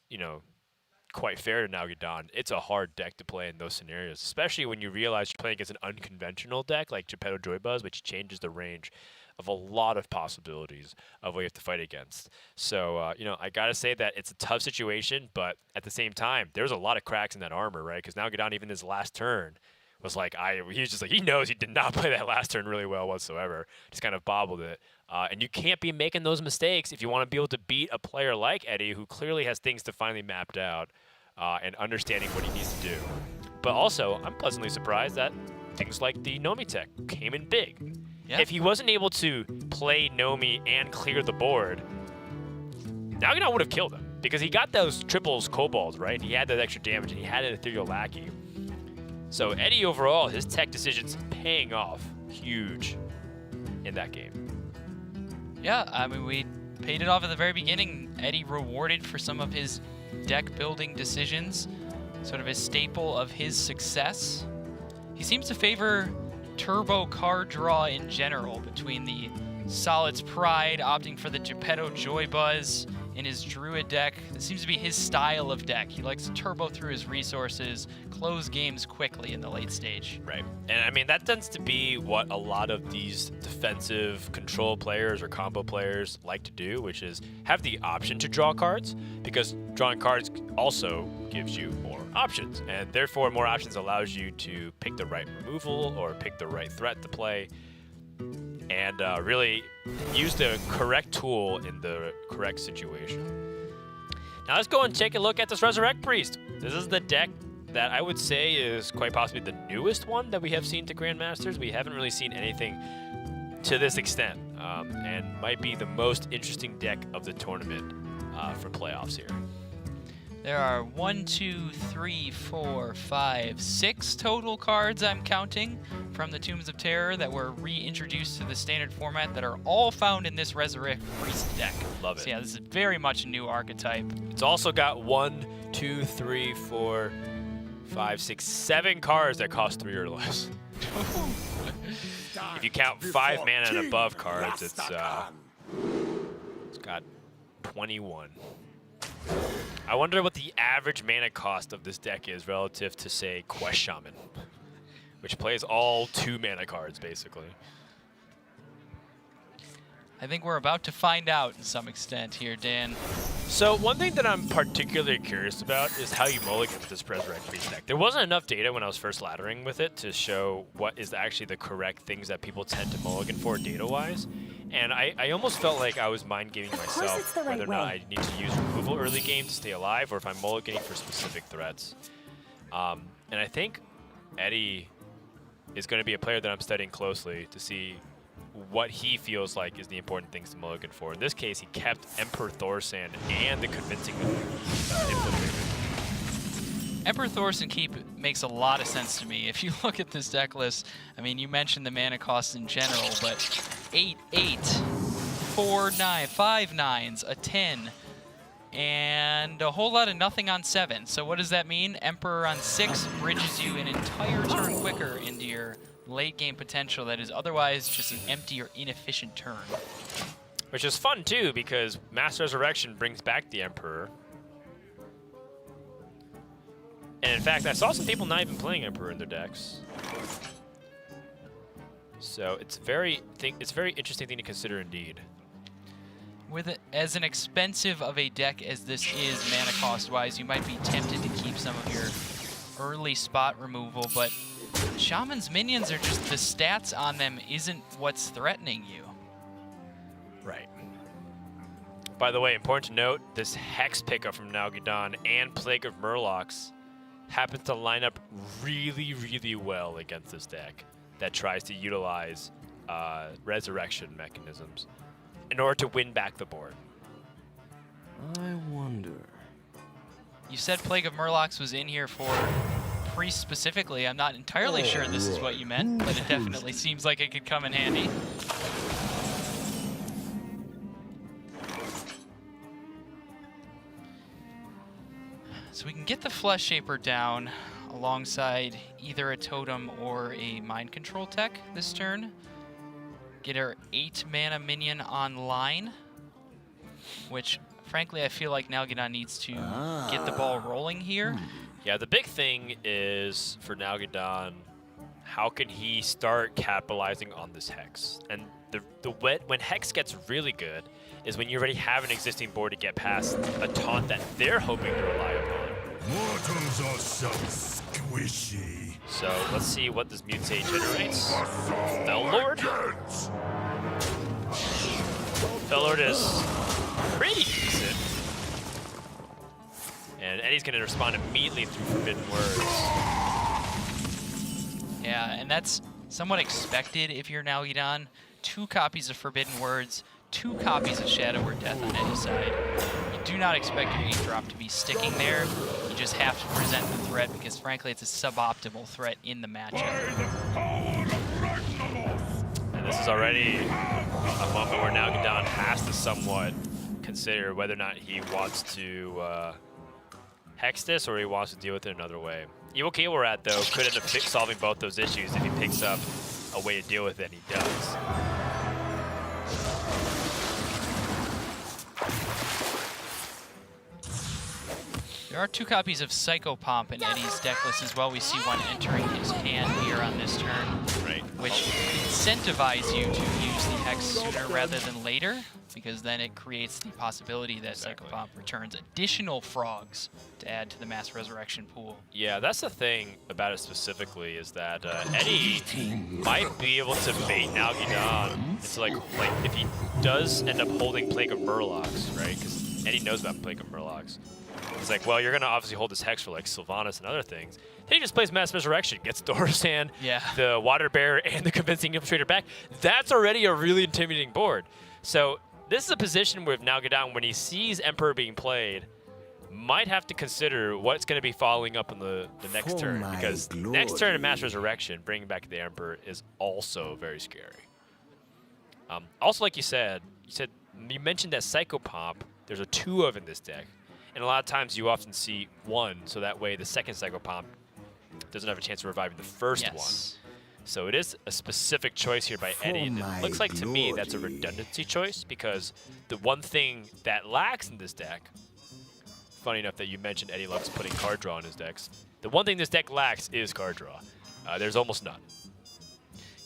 quite fair to Nalguidan, it's a hard deck to play in those scenarios, especially when you realize you're playing against an unconventional deck like Geppetto Joybuzz, which changes the range of a lot of possibilities of what you have to fight against. So, I got to say that it's a tough situation, but at the same time, there's a lot of cracks in that armor, right? Because Nalguidan, even his last turn, was like, he was just like, he knows he did not play that last turn really well whatsoever. Just kind of bobbled it. And you can't be making those mistakes if you want to be able to beat a player like Eddie, who clearly has things to finally mapped out and understanding what he needs to do. But also, I'm pleasantly surprised that things like the Nomi tech came in big. Yeah. If he wasn't able to play Nomi and clear the board, Nalguidan would have killed him because he got those triples kobolds, right? He had that extra damage and he had an Ethereal Lackey. So Eddie overall, his tech decisions paying off huge in that game. Yeah, I mean, we paid it off at the very beginning. Eddie rewarded for some of his deck building decisions, sort of a staple of his success. He seems to favor turbo card draw in general between the Solid's Pride, opting for the Geppetto Joybuzz in his Druid deck. It seems to be his style of deck. He likes to turbo through his resources, close games quickly in the late stage. Right. And I mean, that tends to be what a lot of these defensive control players or combo players like to do, which is have the option to draw cards, because drawing cards also gives you more options. And therefore, more options allows you to pick the right removal or pick the right threat to play, and really use the correct tool in the correct situation. Now let's go and take a look at this Resurrect Priest. This is the deck that I would say is quite possibly the newest one that we have seen to Grandmasters. We haven't really seen anything to this extent, and might be the most interesting deck of the tournament for playoffs here. There are 1, 2, 3, 4, 5, 6 total cards I'm counting from the Tombs of Terror that were reintroduced to the standard format that are all found in this Resurrect Priest deck. Love it. So yeah, this is very much a new archetype. It's also got 1, 2, 3, 4, 5, 6, 7 cards that cost 3 or less. If you count 5 mana and above cards, it's got 21. I wonder what the average mana cost of this deck is relative to, say, Quest Shaman, which plays all 2 mana cards, basically. I think we're about to find out to some extent here, Dan. So one thing that I'm particularly curious about is how you mulligan with this Resurrect Priest deck. There wasn't enough data when I was first laddering with it to show what is actually the correct things that people tend to mulligan for data-wise. And I almost felt like I was mind-gaming myself whether or not I need to use removal early game to stay alive or if I'm mulliganing for specific threats. And I think Eddie is going to be a player that I'm studying closely to see what he feels like is the important things to mulligan for. In this case, he kept Emperor Thorsan and the Convincing Infiltrator. Emperor Thorsan keep makes a lot of sense to me. If you look at this deck list, I mean, you mentioned the mana cost in general, but 8, 8, 4, 9, 5 9s, a 10, and a whole lot of nothing on 7. So what does that mean? Emperor on 6 bridges you an entire turn quicker into your late game potential that is otherwise just an empty or inefficient turn. Which is fun too, because Mass Resurrection brings back the Emperor. And in fact, I saw some people not even playing Emperor in their decks. So it's a very interesting thing to consider indeed. With it, as an expensive of a deck as this is mana cost wise, you might be tempted to keep some of your early spot removal, but Shaman's minions are just, the stats on them isn't what's threatening you. Right. By the way, important to note, this Hex pickup from Nalguidan and Plague of Murlocs happens to line up really, really well against this deck that tries to utilize resurrection mechanisms in order to win back the board. I wonder. You said Plague of Murlocs was in here for Priest specifically. I'm not entirely sure this is what you meant, but it definitely seems like it could come in handy. So we can get the Flesh Shaper down alongside either a Totem or a Mind Control tech this turn. Get our 8 mana minion online, which frankly I feel like Nalguidan needs to get the ball rolling here. Yeah, the big thing is for Nalguidan, how can he start capitalizing on this Hex? And when Hex gets really good is when you already have an existing board to get past a taunt that they're hoping to rely upon. Mortals are so squishy. So let's see what this mutate generates. Fellord? Fellord is pretty decent. And Eddie's going to respond immediately through Forbidden Words. Yeah, and that's somewhat expected if you're Nalguidan. 2 copies of Forbidden Words, 2 copies of Shadow or Death on any side. You do not expect your 8-drop to be sticking there. You just have to present the threat because, frankly, it's a suboptimal threat in the matchup. And this is already a moment where Nalguidan has to somewhat consider whether or not he wants to Hex this or he wants to deal with it another way. Evil Cable Rat, though, could end up solving both those issues if he picks up a way to deal with it, and he does. There are 2 copies of Psycho Pomp in Eddie's deck list as well. We see one entering his hand here on this turn, Right. which incentivize you to use the Hex sooner rather than later, because then it creates the possibility that Exactly. Psycho Pomp returns additional frogs to add to the Mass Resurrection pool. Yeah, that's the thing about it specifically is that Eddie might be able to bait Nalguidan. It's like if he does end up holding Plague of Murlocs, right? Because Eddie knows about Plague of Murlocs. He's like, well, you're going to obviously hold this Hex for like Sylvanas and other things. Then he just plays Mass Resurrection, gets Dora's Hand, Yeah. the Water Bearer, and the Convincing Infiltrator back. That's already a really intimidating board. So this is a position where Nalguidan, when he sees Emperor being played, might have to consider what's going to be following up in the next For turn. my Because next turn in Mass Resurrection, bringing back the Emperor is also very scary. Also, like you mentioned that Psycho Pomp, there's a 2 of in this deck. And a lot of times you often see 1, so that way the second Psycho Pomp doesn't have a chance of reviving the first one. So it is a specific choice here by Eddie, and it looks like to me that's a redundancy choice because the one thing that lacks in this deck, funny enough that you mentioned Eddie loves putting card draw in his decks, the one thing this deck lacks is card draw. There's almost none.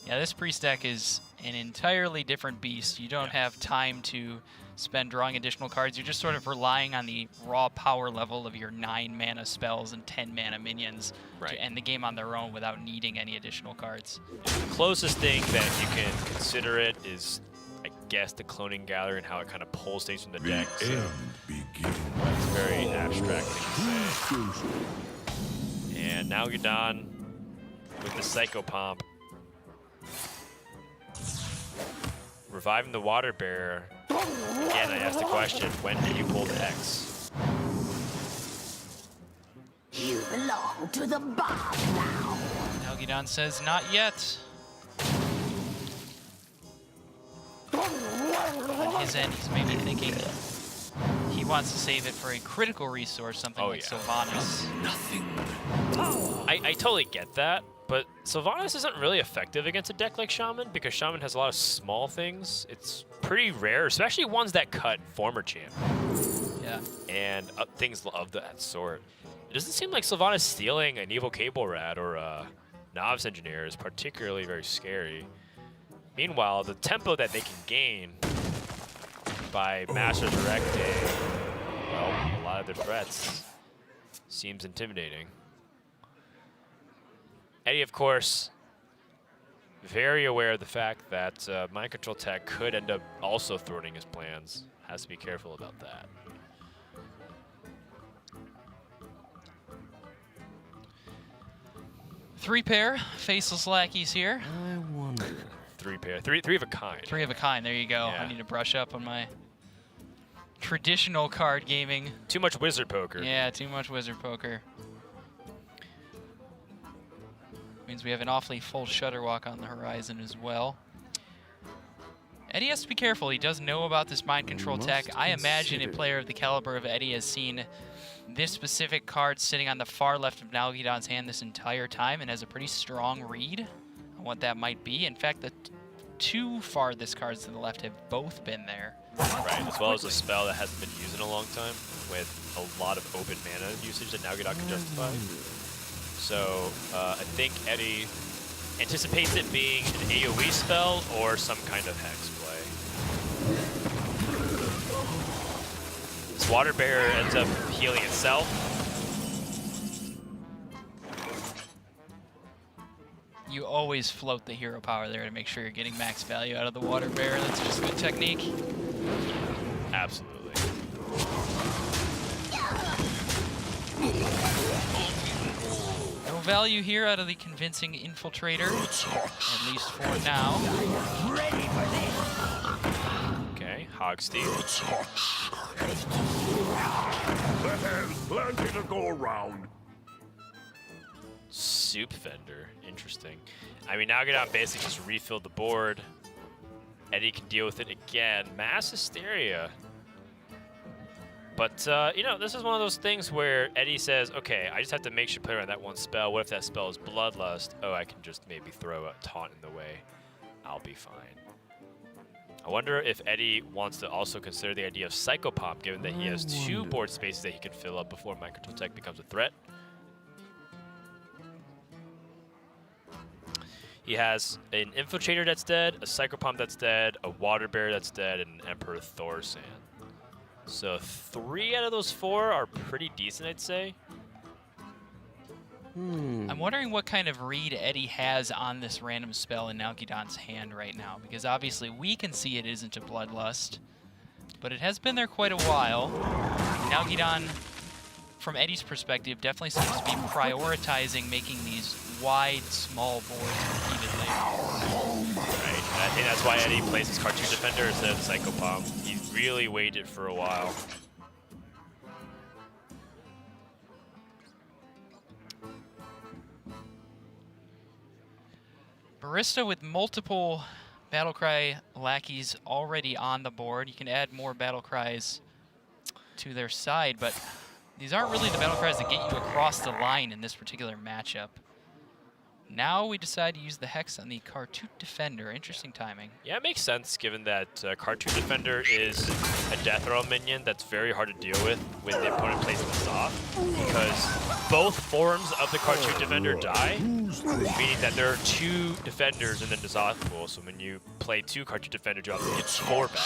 Yeah, this Priest deck is an entirely different beast. You don't have time to spend drawing additional cards. You're just sort of relying on the raw power level of your 9 mana spells and 10 mana minions to end the game on their own without needing any additional cards. The closest thing that you can consider it is, I guess, the Cloning Gallery and how it kind of pulls things from the deck. So it's very abstract thing to say. And Nalguidan with the Psycho Pomp. Reviving the Water Bearer. Again, I asked the question, when did you pull the Hex? You belong to the Bob now. Nalguidan says, not yet. On his end, he's maybe thinking he wants to save it for a critical resource, something like Sylvanas. I totally get that, but Sylvanas isn't really effective against a deck like Shaman because Shaman has a lot of small things. It's pretty rare, especially ones that cut former champ. Yeah. And things of that sort. It doesn't seem like Sylvanas stealing an Evil Cable Rat or a Novice Engineer is particularly very scary. Meanwhile, the tempo that they can gain by Mass Resurrecting, well, a lot of their threats seems intimidating. Eddie, of course, very aware of the fact that Mind Control Tech could end up also thwarting his plans. Has to be careful about that. Three pair, Faceless Lackeys here. I wonder. 3 pair, three of a kind. 3 of a kind, there you go. Yeah. I need to brush up on my traditional card gaming. Too much wizard poker. Yeah, too much wizard poker. Means we have an awfully full Shutterwalk on the horizon as well. Eddie has to be careful. He does know about this mind control tech. I imagine a consider. player of the caliber of Eddie has seen this specific card sitting on the far left of Nalguidan's hand this entire time and has a pretty strong read on what that might be. In fact, the two farthest cards to the left have both been there. Right, as well as a spell that hasn't been used in a long time with a lot of open mana usage that Nalguidan can justify. So I think Eddie anticipates it being an AoE spell or some kind of hex play. This water barrier ends up healing itself. You always float the hero power there to make sure you're getting max value out of the water bear. That's just good technique. Absolutely. No value here out of the convincing infiltrator, at least for now. Okay, Hog Steve. There's plenty to go around. Soup Vendor, interesting. I mean, Nalguidan basically just refilled the board. Eddie can deal with it again. Mass Hysteria. But, you know, this is one of those things where Eddie says, okay, I just have to make sure to play around that one spell. What if that spell is Bloodlust? Oh, I can just maybe throw a taunt in the way. I'll be fine. I wonder if Eddie wants to also consider the idea of Psychopomp, given that he has two board spaces that he can fill up before Microtool Tech becomes a threat. He has an Infiltrator that's dead, a Psychopomp that's dead, a Water Bear that's dead, and an Emperor Thorsan. So 3 out of those 4 are pretty decent, I'd say. I'm wondering what kind of read Eddie has on this random spell in Nalguidan's hand right now, because obviously we can see it isn't a Bloodlust, but it has been there quite a while. Nalguidan, from Eddie's perspective, definitely seems to be prioritizing making these wide, small boards repeatedly. Right, and I think that's why Eddie plays his Cartoon Defender instead of Psychopomp. He really waited for a while. Barista with multiple Battlecry lackeys already on the board. You can add more Battlecries to their side, but these aren't really the Battlecries that get you across the line in this particular matchup. Now we decide to use the Hex on the Cartoon Defender. Interesting timing. Yeah, it makes sense given that Cartoon Defender is a death row minion that's very hard to deal with when the opponent plays this off, because both forms of the Cartoon Defender die, meaning that there are 2 defenders in the N'Zoth pool, so when you play 2 Cartoon Defender drops, it's 4 back.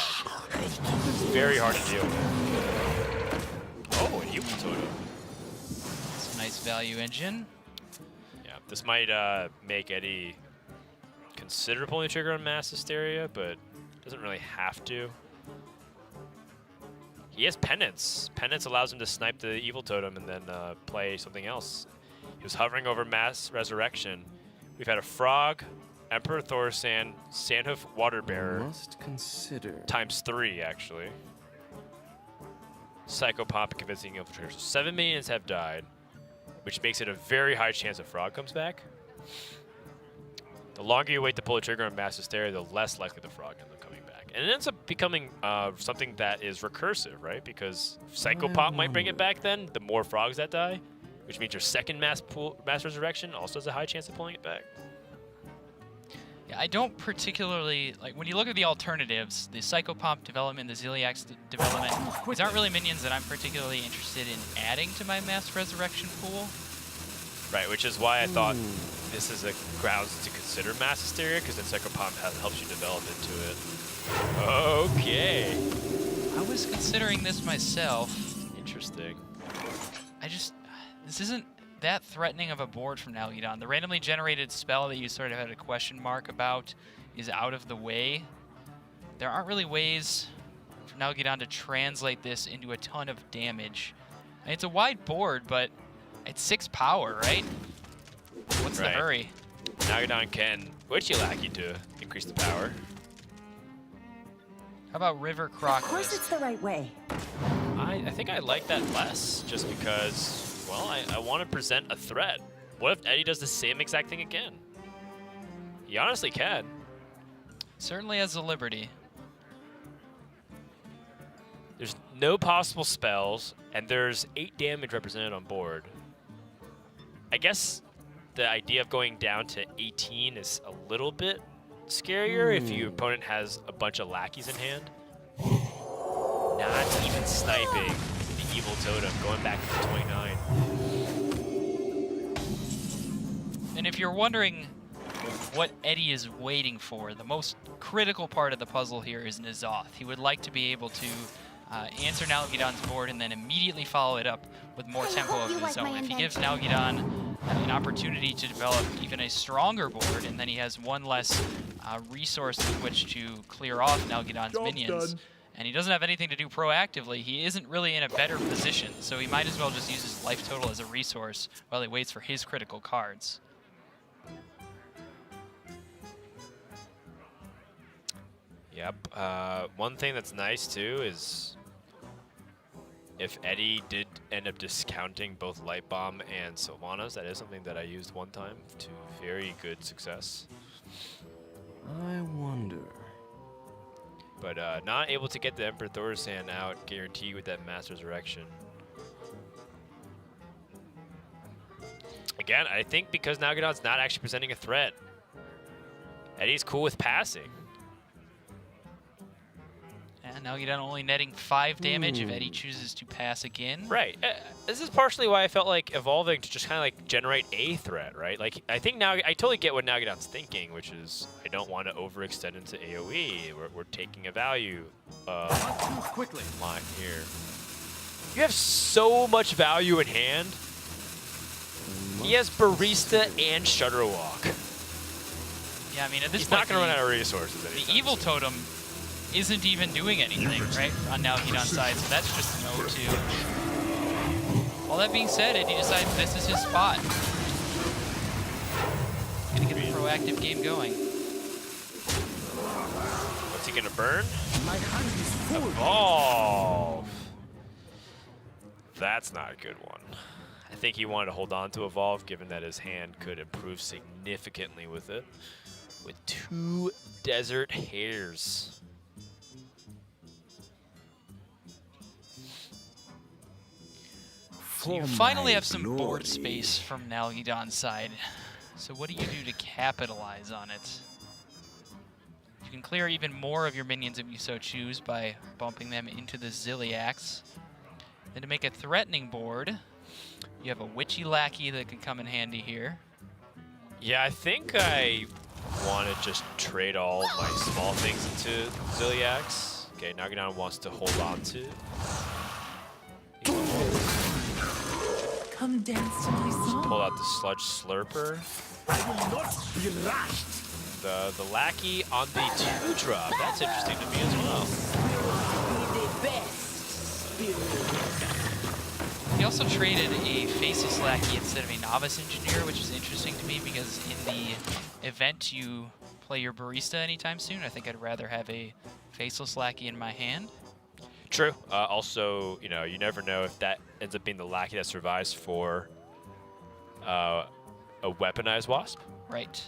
It's very hard to deal with. Oh, and Yuki Totem. It's a nice value engine. This might make Eddie consider pulling the trigger on Mass Hysteria, but doesn't really have to. He has Penance. Penance allows him to snipe the Evil Totem and then play something else. He was hovering over Mass Resurrection. We've had a Frog, Emperor Thorsan, Sandhoof Waterbearer. Must consider. ×3, actually. Psychopomp convincing Infiltrator. So 7 minions have died, which makes it a very high chance that Frog comes back. The longer you wait to pull the trigger on Mass Hysteria, the less likely the Frog ends up coming back. And it ends up becoming something that is recursive, right? Because Psychopomp might bring it back then, the more Frogs that die, which means your second Mass Resurrection also has a high chance of pulling it back. Yeah, I don't particularly, like, when you look at the alternatives, the Psychopomp development, the Ziliax development, these aren't really minions that I'm particularly interested in adding to my Mass Resurrection pool. Right, which is why I thought this is a grounds to consider Mass Hysteria, because then Psychopomp helps you develop into it. Okay. I was considering this myself. Interesting. This isn't that threatening of a board from Nalguidan. The randomly generated spell that you sort of had a question mark about is out of the way. There aren't really ways for Nalguidan to translate this into a ton of damage. And it's a wide board, but it's 6 power, right? What's the hurry? Nalguidan can Witchy-Lackey to increase the power. How about River Croc? Of course it's the right way. I think I like that less, just because, well, I want to present a threat. What if Eddie does the same exact thing again? He honestly can. Certainly has the liberty. There's no possible spells, and there's 8 damage represented on board. I guess the idea of going down to 18 is a little bit scarier if your opponent has a bunch of lackeys in hand. Not even sniping the evil totem, going back to 29. And if you're wondering what Eddie is waiting for, the most critical part of the puzzle here is N'Zoth. He would like to be able to answer Nalguidan's board and then immediately follow it up with more tempo of his own. If he gives Nalguidan an opportunity to develop even a stronger board, and then he has one less resource with which to clear off Nalguidan's minions, and he doesn't have anything to do proactively, he isn't really in a better position, so he might as well just use his life total as a resource while he waits for his critical cards. Yep. One thing that's nice too is if Eddie did end up discounting both Light Bomb and Sylvanas, that is something that I used one time to very good success. I wonder. But not able to get the Emperor Thorsan out guaranteed with that Master's Erection. Again, I think because Nalguidan's not actually presenting a threat, Eddie's cool with passing. And Nalguidan only netting 5 damage if Eddie chooses to pass again. Right. This is partially why I felt like evolving to just kind of like generate a threat, right? Like, I think now I totally get what Nalguidan's thinking, which is I don't want to overextend into AoE. We're taking a value quickly. line here. You have so much value in hand. He has Barista and Shudderwalk. Yeah, I mean, at this He's point, not going to run out of resources anytime the Evil soon. Totem isn't even doing anything, right, on Nalguidan's side, so that's just an 0-2. All that being said, Eddie decides this is his spot. Gonna get the proactive game going. What's he going to burn? My hand is full. Evolve. That's not a good one. I think he wanted to hold on to Evolve, given that his hand could improve significantly with it. With 2 Desert Hares. So you finally have some board space from Nalguidan's side. So what do you do to capitalize on it? You can clear even more of your minions if you so choose by bumping them into the Ziliax. Then to make a threatening board, you have a Witchy Lackey that can come in handy here. Yeah, I think I want to just trade all my small things into Ziliax. Okay, Nalguidan wants to hold on to. Come dance to my song. Pull out the Sludge Slurper. I will not be rushed. The Lackey on the 2-drop. That's interesting to me as well. Be the best spirit. He also traded a Faceless Lackey instead of a Novice Engineer, which is interesting to me because in the event you play your Barista anytime soon, I think I'd rather have a Faceless Lackey in my hand. True. Also, you know, you never know if that ends up being the Lackey that survives for a weaponized Wasp. Right.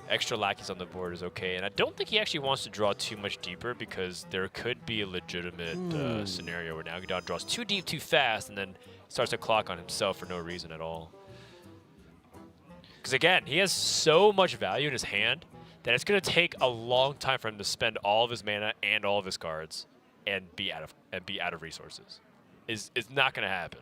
Extra Lackeys on the board is okay, and I don't think he actually wants to draw too much deeper because there could be a legitimate scenario where Nalguidan draws too deep too fast and then starts to clock on himself for no reason at all. Because again, he has so much value in his hand that it's going to take a long time for him to spend all of his mana and all of his cards and be out of resources. It's not going to happen.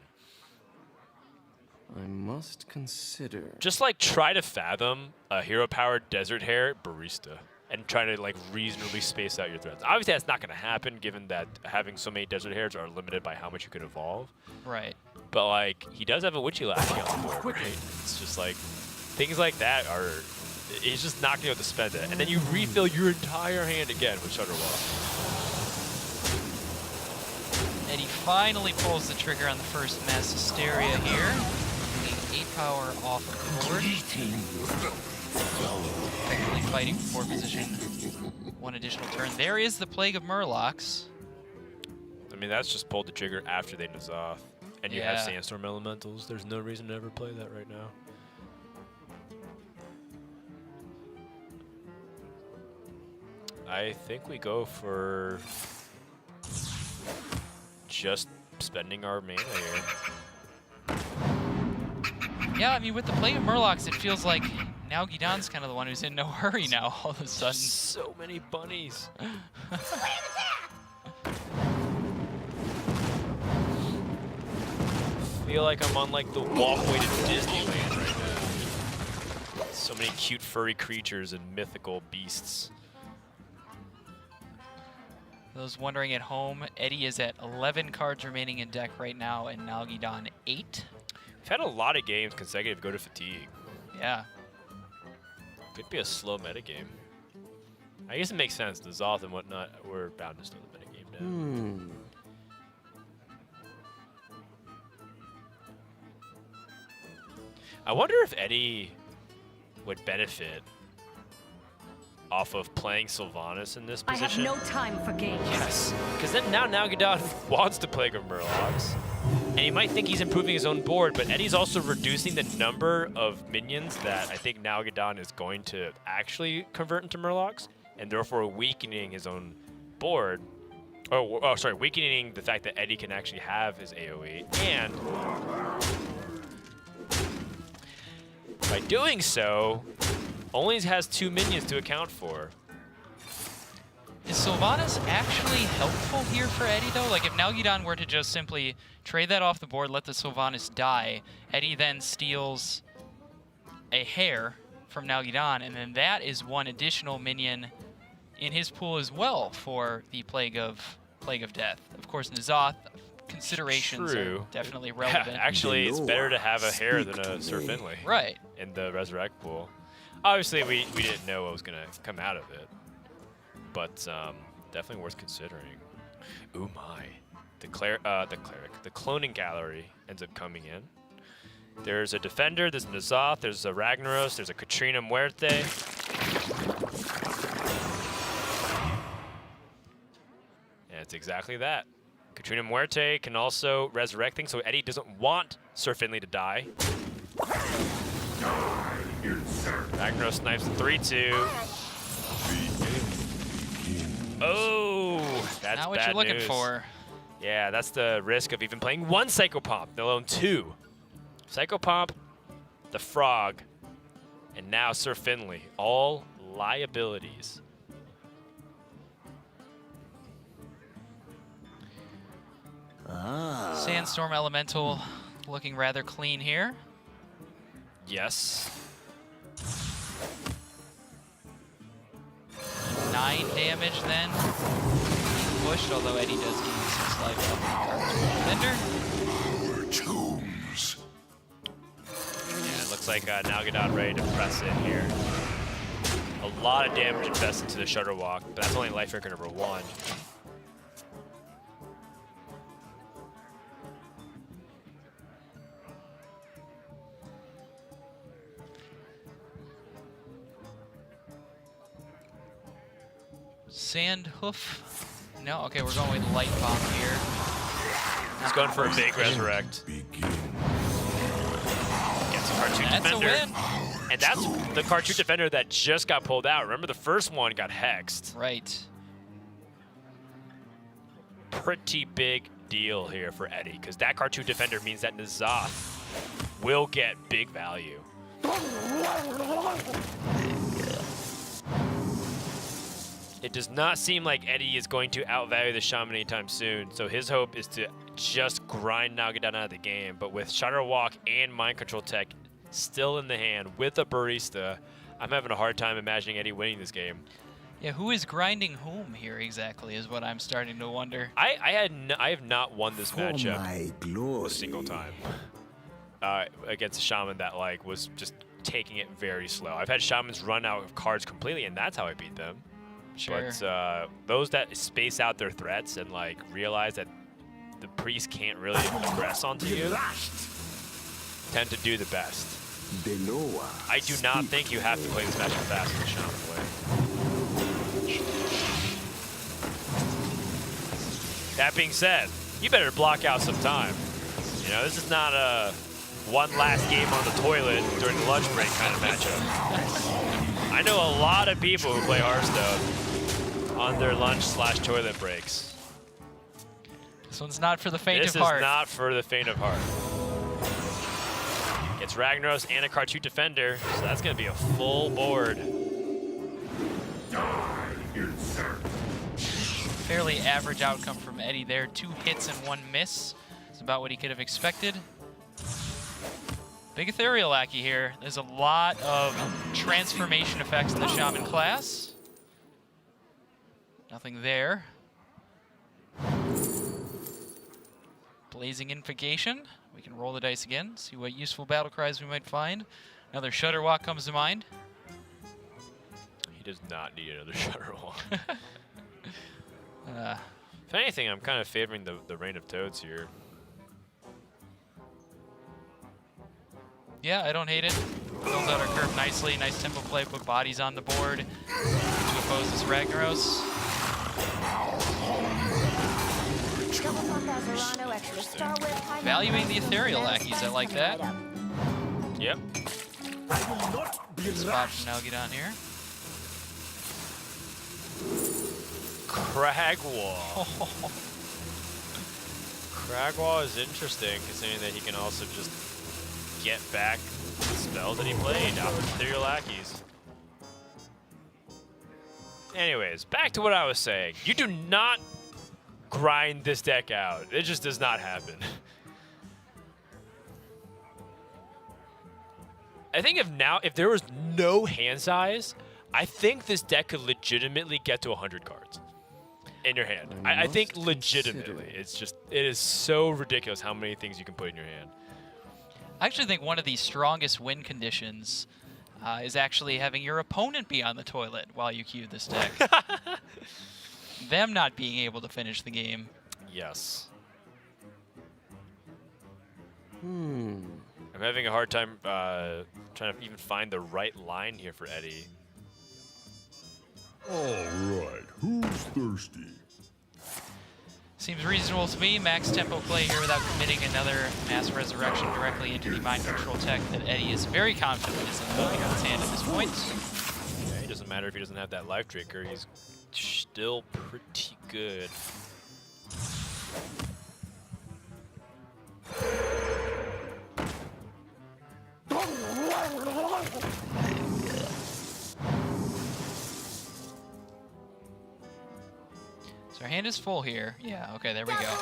I must consider. Just like try to fathom a hero-powered Desert Hare Barista and try to like reasonably space out your threats. Obviously, that's not going to happen given that having so many Desert Hares are limited by how much you can evolve. Right. But like, he does have a Witchy Lackey on the board, right? It's just like, things like that are, he's just not going to be able to spend it. And then you refill your entire hand again with Shudderwalk. Eddie finally pulls the trigger on the first Mass Hysteria here. 8 power off of the board. Effectively fighting for position. 1 additional turn. There is the Plague of Murlocs. I mean, that's just pulled the trigger after they N'Zoth. And you have Yeah. Sandstorm Elementals. There's no reason to ever play that right now. I think we go for just spending our mana here. Yeah, I mean, with the play of Murlocs, it feels like Nalguidan's kind of the one who's in no hurry now all of a sudden. So many bunnies. Feel like I'm on like the walkway to Disneyland right now. So many cute furry creatures and mythical beasts. Those wondering at home, Eddie is at 11 cards remaining in deck right now, and Nalguidan 8. We've had a lot of games consecutive go to fatigue. Yeah. Could be a slow metagame. I guess it makes sense. The Zoth and whatnot, we're bound to slow the metagame down. I wonder if Eddie would benefit off of playing Sylvanas in this I have position. no time for games. Yes, because then now Nalguidan wants to play Murlocs, and he might think he's improving his own board, but Eddie's also reducing the number of minions that I think Nalguidan is going to actually convert into Murlocs, and therefore weakening his own board. Oh, sorry, weakening the fact that Eddie can actually have his AoE, and by doing so, only has 2 minions to account for. Is Sylvanas actually helpful here for Eddie, though? Like, if Nalguidan were to just simply trade that off the board, let the Sylvanas die, Eddie then steals a hair from Nalguidan, and then that is one additional minion in his pool as well for the Plague of Death. Of course, N'Zoth considerations are definitely relevant. Yeah, actually, it's better to have a hair than a Sir Finley. Right. In the Resurrect pool. Obviously, we didn't know what was going to come out of it, but definitely worth considering. Ooh my. The cloning gallery ends up coming in. There's a Defender, there's a N'Zoth, there's a Ragnaros, there's a Katrina Muerte. And it's exactly that. Katrina Muerte can also resurrect things, so Eddie doesn't want Sir Finley to die. Ragnaros snipes the 3-2. Oh, that's not what bad you're looking news. for. Yeah, that's the risk of even playing one Psychopomp, let alone 2. Psychopomp, the Frog, and now Sir Finley. All liabilities. Sandstorm Elemental looking rather clean here. Yes. 9 damage then. Being pushed, although Eddie does gain some life off the Defender. Tombs. Yeah, it looks like Nalguidan ready to press in here. A lot of damage invested to the Shutterwalk, but that's only Lifebreaker number 1. Sandhoof. No, okay, we're going with Light Bomb here. He's going for a big Resurrect. Begin. Gets a Cartoon That's Defender. a win. And that's the Cartoon Defender that just got pulled out. Remember the first one got hexed. Right. Pretty big deal here for Eddie, because that Cartoon Defender means that N'Zoth will get big value. It does not seem like Eddie is going to outvalue the Shaman anytime soon, so his hope is to just grind Nalguidan out of the game. But with Shutterwalk and Mind Control Tech still in the hand with a Barista, I'm having a hard time imagining Eddie winning this game. Yeah, who is grinding whom here exactly is what I'm starting to wonder. I have not won this matchup My glory. a single time against a Shaman that like was just taking it very slow. I've had Shamans run out of cards completely, and that's how I beat them. Sure. But those that space out their threats and like realize that the priest can't really progress onto you tend to do the best. I do not think you have to play this matchup fast in the Shaman way. That being said, you better block out some time. You know, this is not a one last game on the toilet during the lunch break kind of matchup. I know a lot of people who play Hearthstone on their lunch/toilet breaks. one's not for the faint This of heart. is not for the faint of heart. Gets Ragnaros and a Cartoon Defender, so that's going to be a full board. Fairly average outcome from Eddie there. 2 hits and 1 miss. It's about what he could have expected. Big Ethereal Lackey here. There's a lot of transformation effects in the Shaman class. Nothing there. Blazing Invocation. We can roll the dice again, see what useful battle cries we might find. Another Shudder Walk comes to mind. He does not need another Shudder Walk. If anything, I'm kind of favoring the Reign of Toads here. Yeah, I don't hate it. Fills out our curve nicely. Nice tempo play, put bodies on the board to oppose this Ragnaros. Valuing the Ethereal Lackeys, I like that. Yep. Good spot from Nalguidan here. Cragwall. Cragwall is interesting, considering that he can also just get back the spells that he played off of Ethereal Lackeys. Anyways, back to what I was saying. You do not grind this deck out. It just does not happen. I think if there was no hand size, I think this deck could legitimately get to 100 cards in your hand. I think legitimately. It's just, it is so ridiculous how many things you can put in your hand. I actually think one of the strongest win conditions is actually having your opponent be on the toilet while you queue this deck. Them not being able to finish the game. Yes. I'm having a hard time trying to even find the right line here for Eddie. All right, who's thirsty? Seems reasonable to me. Max tempo play here without committing another Mass Resurrection directly into the Mind Control tech that Eddie is very confident is in Nalguidan's hand at this point. Yeah, it doesn't matter if he doesn't have that Life Drinker. He's still pretty good. So our hand is full here. Yeah, okay, there we go.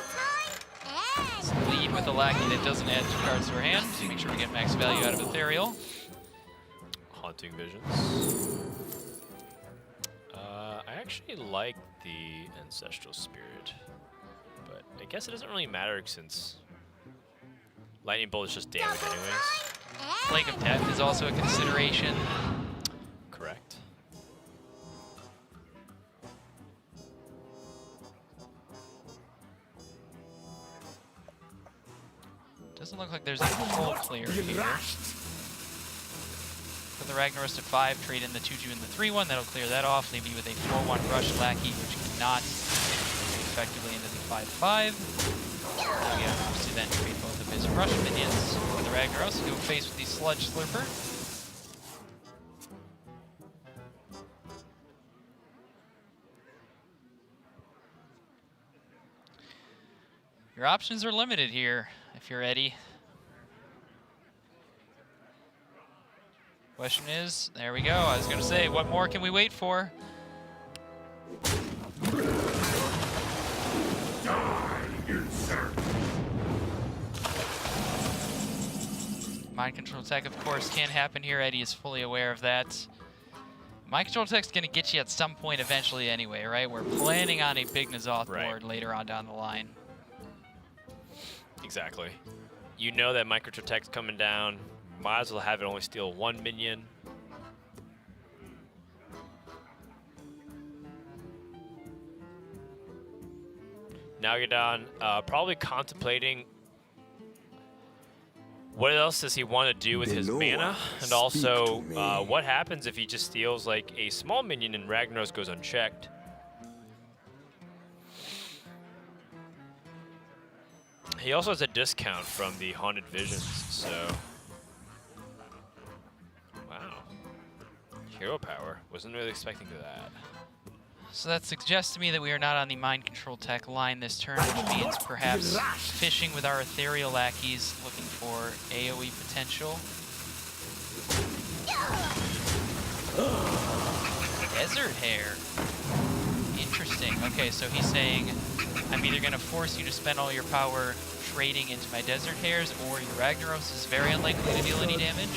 Let's lead with a Lackey that doesn't add 2 cards to our hand. So make sure we get max value out of Ethereal. Haunting Visions. I actually like the Ancestral Spirit, but I guess it doesn't really matter since Lightning Bolt is just damage anyways. Plague of Death is also a consideration. Correct. Doesn't look like there's a full clear here. Put the Ragnaros to 5, trade in the 2-2 and the 3-1. That'll clear that off, leave you with a 4-1 Rush Lackey, which cannot effectively into the 5-5. We have to then trade both of his Rush minions for the Ragnaros and go face with the Sludge Slurper. Your options are limited here if you're Eddie. Question is, there we go. I was going to say, what more can we wait for? Mind control tech, of course, can happen here. Eddie is fully aware of that. Mind control tech's going to get you at some point eventually anyway, right? We're planning on a big N'Zoth board later on down the line. Exactly. You know that Micro Tech's coming down. Might as well have it only steal 1 minion. Nalguidan probably contemplating what else does he want to do with his mana, and also what happens if he just steals like a small minion and Ragnaros goes unchecked. He also has a discount from the Haunted Visions, so... Wow. Hero power. Wasn't really expecting that. So that suggests to me that we are not on the mind control tech line this turn, which means perhaps fishing with our ethereal lackeys, looking for AoE potential. Desert hair. Interesting. Okay, so he's saying, I'm either going to force you to spend all your power trading into my desert hairs, or your Ragnaros is very unlikely to deal any damage.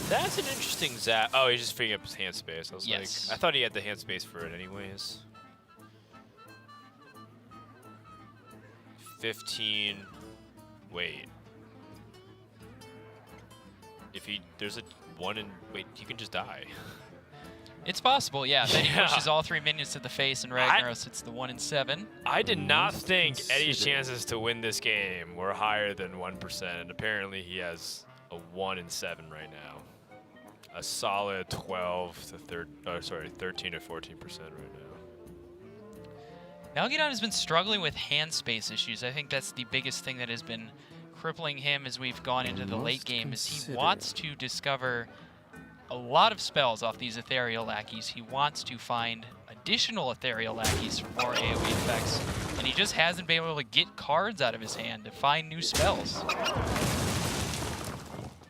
That's an interesting zap. Oh, he's just freeing up his hand space. I was Yes. like, I thought he had the hand space for it anyways. 15. Wait. If there's a 1 and wait, he can just die. It's possible, yeah. Then he Yeah. pushes all 3 minions to the face, and Ragnaros hits the 1 and 7. I did not think Eddie's consider. chances to win this game were higher than 1%. Apparently, he has a 1 and 7 right now. A solid 13 to 14% right now. Nalguidan has been struggling with hand space issues. I think that's the biggest thing that has been crippling him as we've gone into the late game, is he consider. wants to discover a lot of spells off these ethereal lackeys. He wants to find additional ethereal lackeys for more AoE effects, and he just hasn't been able to get cards out of his hand to find new spells.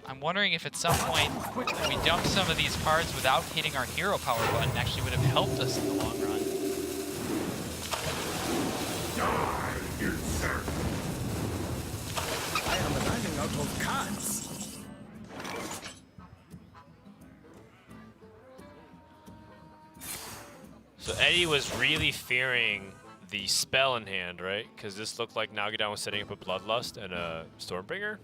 I'm wondering if at some point we dump some of these cards without hitting our hero power button actually would have helped us in the long run. I am running out of cards. So Eddie was really fearing the spell in hand, right? Because this looked like Nalguidan was setting up a Bloodlust and a Stormbringer.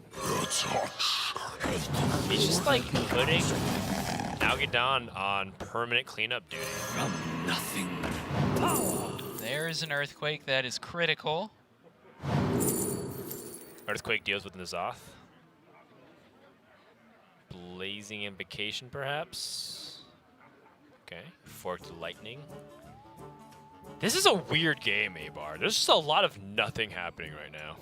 He's just like putting Nalguidan on permanent cleanup duty. There's an earthquake that is critical. Earthquake deals with Nazoth. Blazing Invocation, perhaps? Okay. Forked Lightning. This is a weird game, Abar. There's just a lot of nothing happening right now.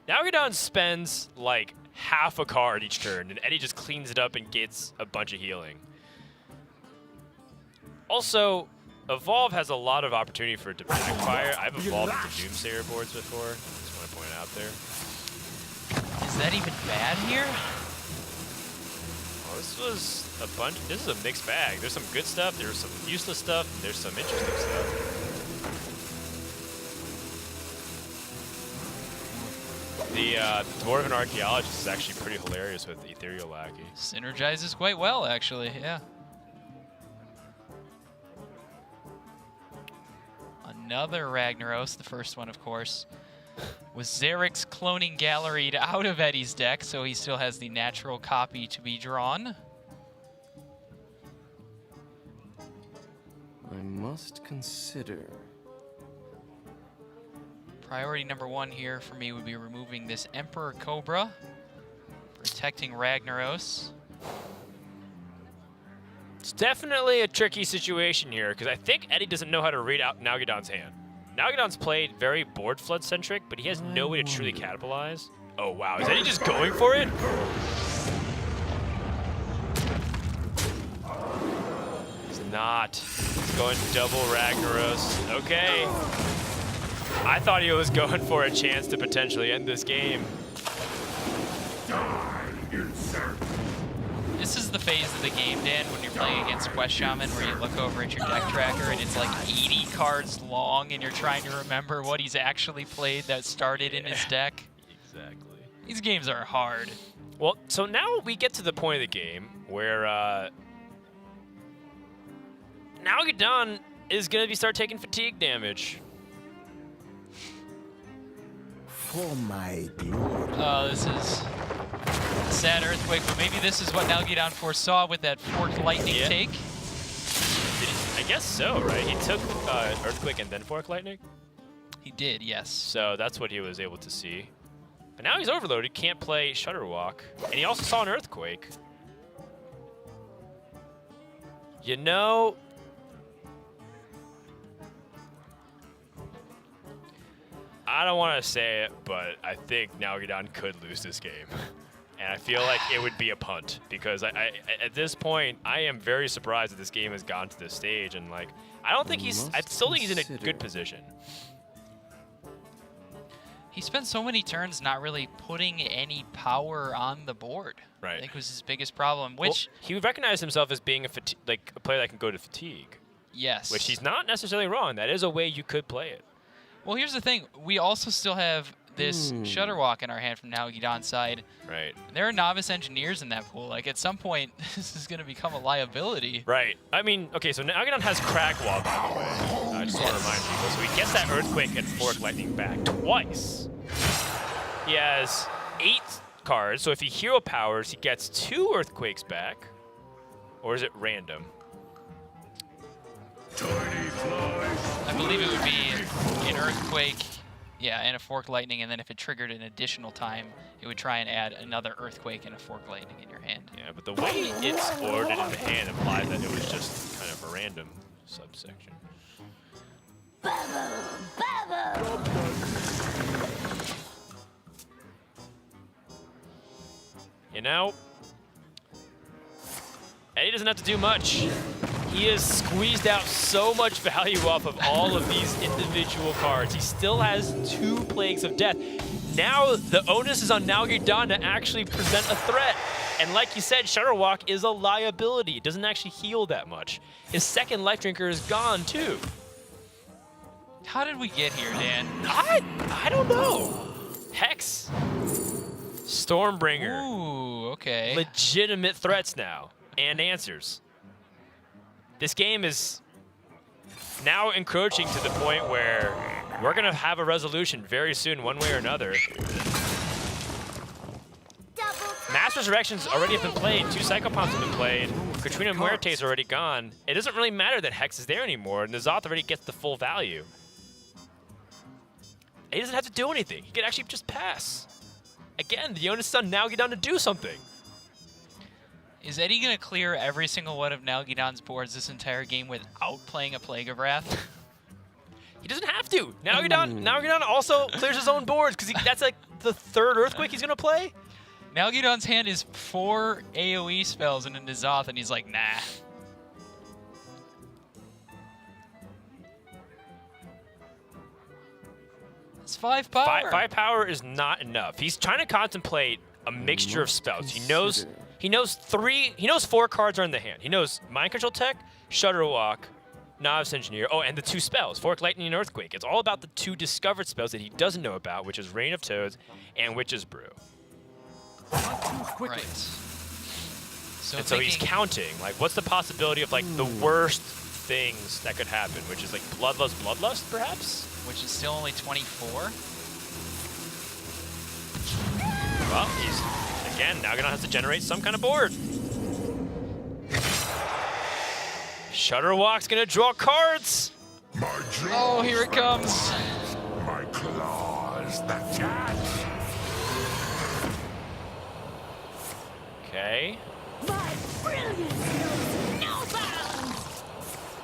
Nalguidan spends like half a card each turn, and Eddie just cleans it up and gets a bunch of healing. Also, Evolve has a lot of opportunity for it to backfire. I've evolved into Doomsayer boards before. Just want to point it out there. Is that even bad here? Well, this was a bunch. This is a mixed bag. There's some good stuff. There's some useless stuff. And there's some interesting stuff. The Dwarven Archaeologist is actually pretty hilarious with Ethereal Lackey. Synergizes quite well, actually, yeah. Another Ragnaros, the first one, of course, was Zarek's cloning galleried out of Eddie's deck, so he still has the natural copy to be drawn. I must consider. Priority number 1 here for me would be removing this Emperor Cobra, protecting Ragnaros. It's definitely a tricky situation here, because I think Eddie doesn't know how to read out Nalguidan's hand. Nalguidan's played very board flood centric, but he has no way to truly capitalize. Oh wow, is Eddie just going for it? He's not. He's going double Ragnaros. Okay. I thought he was going for a chance to potentially end this game. This is the phase of the game, Dan, when you're playing against Quest Shaman, where you look over at your deck tracker and it's like 80 cards long and you're trying to remember what he's actually played that started in his deck. Exactly. These games are hard. Well, so now we get to the point of the game where Nalguidan is going to start taking fatigue damage. For my glory. Oh, this is a sad earthquake, but maybe this is what Nalguidan foresaw with that forked lightning Yeah. take. I guess so, right? He took Earthquake and then Fork Lightning. He did, yes. So that's what he was able to see. But now he's overloaded. He can't play Shudderwalk. And he also saw an Earthquake. You know, I don't want to say it, but I think Nalguidan could lose this game. And I feel like it would be a punt because I at this point, I am very surprised that this game has gone to this stage. And like, I don't think I still think he's in a good position. He spent so many turns not really putting any power on the board. Right. I think was his biggest problem, which... Well, he recognized himself as being a player that can go to fatigue. Yes. Which he's not necessarily wrong. That is a way you could play it. Well, here's the thing. We also still have this Shutterwalk in our hand from Nalguidan's side. Right. There are novice engineers in that pool. Like, at some point, this is going to become a liability. Right. I mean, okay, so Nalguidan has Crack Wall, by the way. I just want to remind people. So he gets that Earthquake and Fork Lightning back twice. He has 8 cards, so if he hero powers, he gets 2 Earthquakes back. Or is it random? I believe it would be an Earthquake, yeah, and a Fork Lightning, and then if it triggered an additional time, it would try and add another Earthquake and a Fork Lightning in your hand. Yeah, but the way it's ordered in the hand implies that it was just kind of a random subsection. You know, Eddie doesn't have to do much. He has squeezed out so much value off of all of these individual cards. He still has 2 Plagues of Death. Now the onus is on Nalguidan to actually present a threat. And like you said, Shutterwalk is a liability. It doesn't actually heal that much. His second Life Drinker is gone too. How did we get here, Dan? I don't know. Hex. Stormbringer. Ooh, okay. Legitimate threats now and answers. This game is now encroaching to the point where we're going to have a resolution very soon, one way or another. Mass Resurrections already have been played. 2 Psychopomps have been played. Katrina Muerte is already gone. It doesn't really matter that Hex is there anymore. N'Zoth already gets the full value. He doesn't have to do anything. He can actually just pass. Again, the onus is on Nalguidan to do something. Is Eddie going to clear every single one of Nalguidan's boards this entire game without playing a Plague of Wrath? He doesn't have to. Nalguidan also clears his own boards because that's like the 3rd Earthquake he's going to play. Nalguidan's hand is 4 AoE spells and a N'Zoth, and he's like, nah. It's 5 power. 5 power is not enough. He's trying to contemplate a mixture of spells. He knows 4 cards are in the hand. He knows Mind Control Tech, Shutterwalk, Novice Engineer, oh, and the 2 spells, Fork Lightning and Earthquake. It's all about the 2 discovered spells that he doesn't know about, which is Reign of Toads and Witch's Brew. Right. So he's counting, like, what's the possibility of, like, the worst things that could happen, which is, like, Bloodlust, perhaps? Which is still only 24. Well, again, Nalguidan has to generate some kind of board. Shutterwalk's gonna draw cards. Oh, here it comes. My claws, the cat. Okay. My brilliance knows no bounds.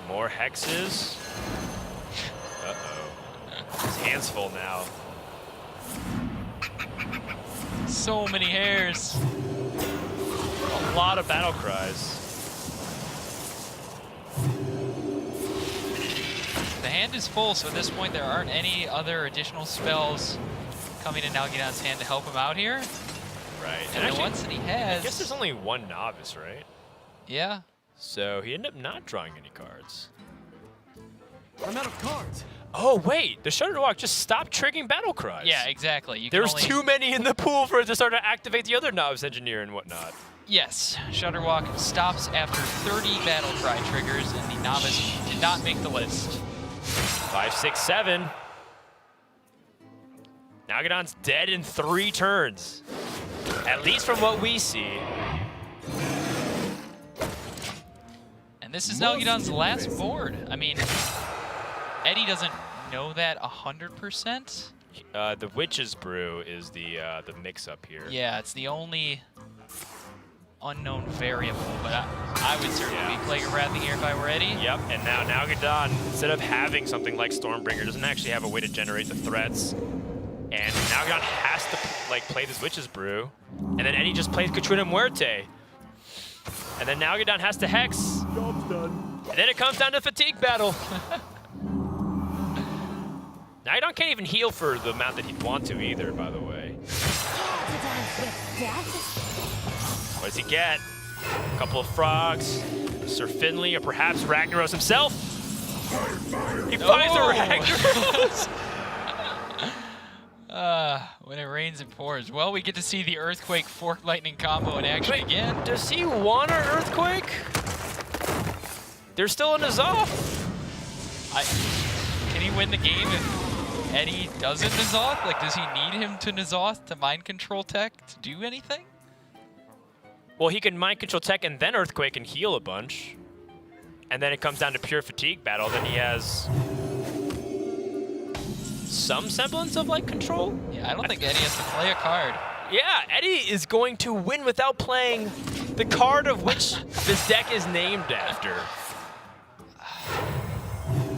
More hexes. Uh-oh. His hand's full now. So many hairs. A lot of battle cries. The hand is full, so at this point there aren't any other additional spells coming in Nalguidan's hand to help him out here. Right. And actually, the ones that he has... I guess there's only 1 novice, right? Yeah. So he ended up not drawing any cards. I'm out of cards. Oh, wait. The Shutterwalk just stopped triggering battle cries. Yeah, exactly. There's too many in the pool for it to start to activate the other Novice Engineer and whatnot. Yes. Shutterwalk stops after 30 battle cry triggers, and the Novice did not make the list. 5, 6, 7. Nalguidan's dead in 3 turns. At least from what we see. And this is Nalguidan's last board. I mean, Eddie doesn't know that 100%. The Witch's Brew is the mix-up here. Yeah, it's the only unknown variable, but I would certainly be Plague of Wrathing here if I were Eddie. Yep, and now Nalguidan, instead of having something like Stormbringer, doesn't actually have a way to generate the threats. And Nalguidan has to like played his Witch's Brew, and then Eddie just plays Katrina Muerte. And then Nalguidan has to Hex. Job's done. And then it comes down to fatigue battle. Nalguidan can't even heal for the amount that he'd want to either, by the way. What does he get? A couple of frogs, Sir Finley, or perhaps Ragnaros himself. He finds the Ragnaros. When it rains and pours. Well, we get to see the Earthquake Fork Lightning combo in action again. Does he want an Earthquake? They're still in his off. Can he win the game if Eddie doesn't N'Zoth? Like, does he need him to N'Zoth to mind control tech to do anything? Well, he can mind control tech and then Earthquake and heal a bunch. And then it comes down to pure fatigue battle. Then he has some semblance of like control. Yeah, I don't think Eddie has to play a card. Yeah, Eddie is going to win without playing the card of which this deck is named after.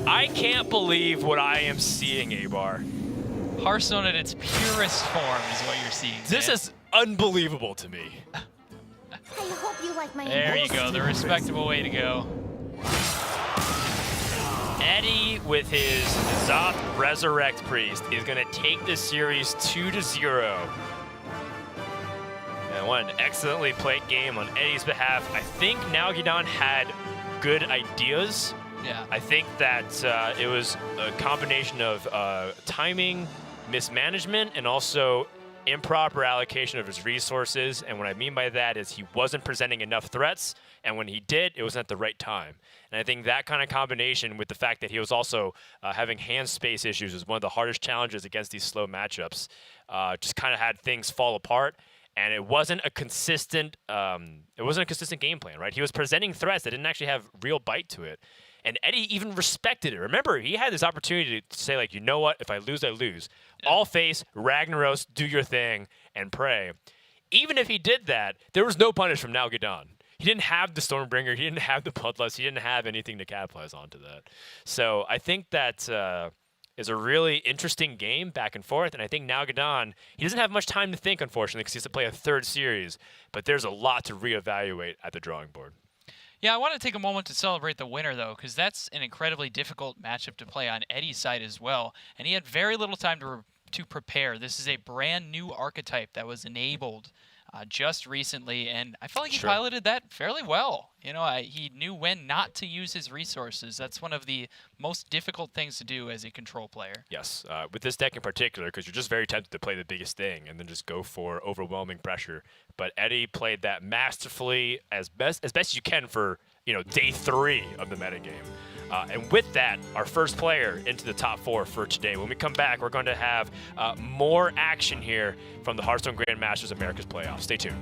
I can't believe what I am seeing, Abar. Hearthstone at its purest form is what you're seeing. This man. is unbelievable to me. I hope you like my There you go, the respectable way to go. Eddie, with his N'Zoth Resurrect Priest, is going to take this series 2-0. And what an excellently played game on Eddie's behalf. I think Nalguidan had good ideas. Yeah. I think that it was a combination of timing, mismanagement, and also improper allocation of his resources. And what I mean by that is he wasn't presenting enough threats, and when he did, it wasn't at the right time. And I think that kind of combination with the fact that he was also having hand space issues is one of the hardest challenges against these slow matchups. Just kind of had things fall apart. And it wasn't a consistent game plan, right? He was presenting threats that didn't actually have real bite to it. And Eddie even respected it. Remember, he had this opportunity to say, like, you know what? If I lose, I lose. Yeah. All face, Ragnaros, do your thing, and pray. Even if he did that, there was no punish from Nalguidan. He didn't have the Stormbringer. He didn't have the Bloodlust. He didn't have anything to capitalize onto that. So I think that is a really interesting game back and forth. And I think Nalguidan, he doesn't have much time to think, unfortunately, because he has to play a third series. But there's a lot to reevaluate at the drawing board. Yeah, I want to take a moment to celebrate the winner, though, because that's an incredibly difficult matchup to play on Eddie's side as well. And he had very little time to prepare. This is a brand new archetype that was enabled just recently, and I felt like he piloted that fairly well. You know, he knew when not to use his resources. That's one of the most difficult things to do as a control player. Yes, with this deck in particular, because you're just very tempted to play the biggest thing and then just go for overwhelming pressure. But Eddie played that masterfully as best you can for, you know, day 3 of the metagame. And with that, our first player into the top 4 for today. When we come back, we're going to have more action here from the Hearthstone Grandmasters Americas playoffs. Stay tuned.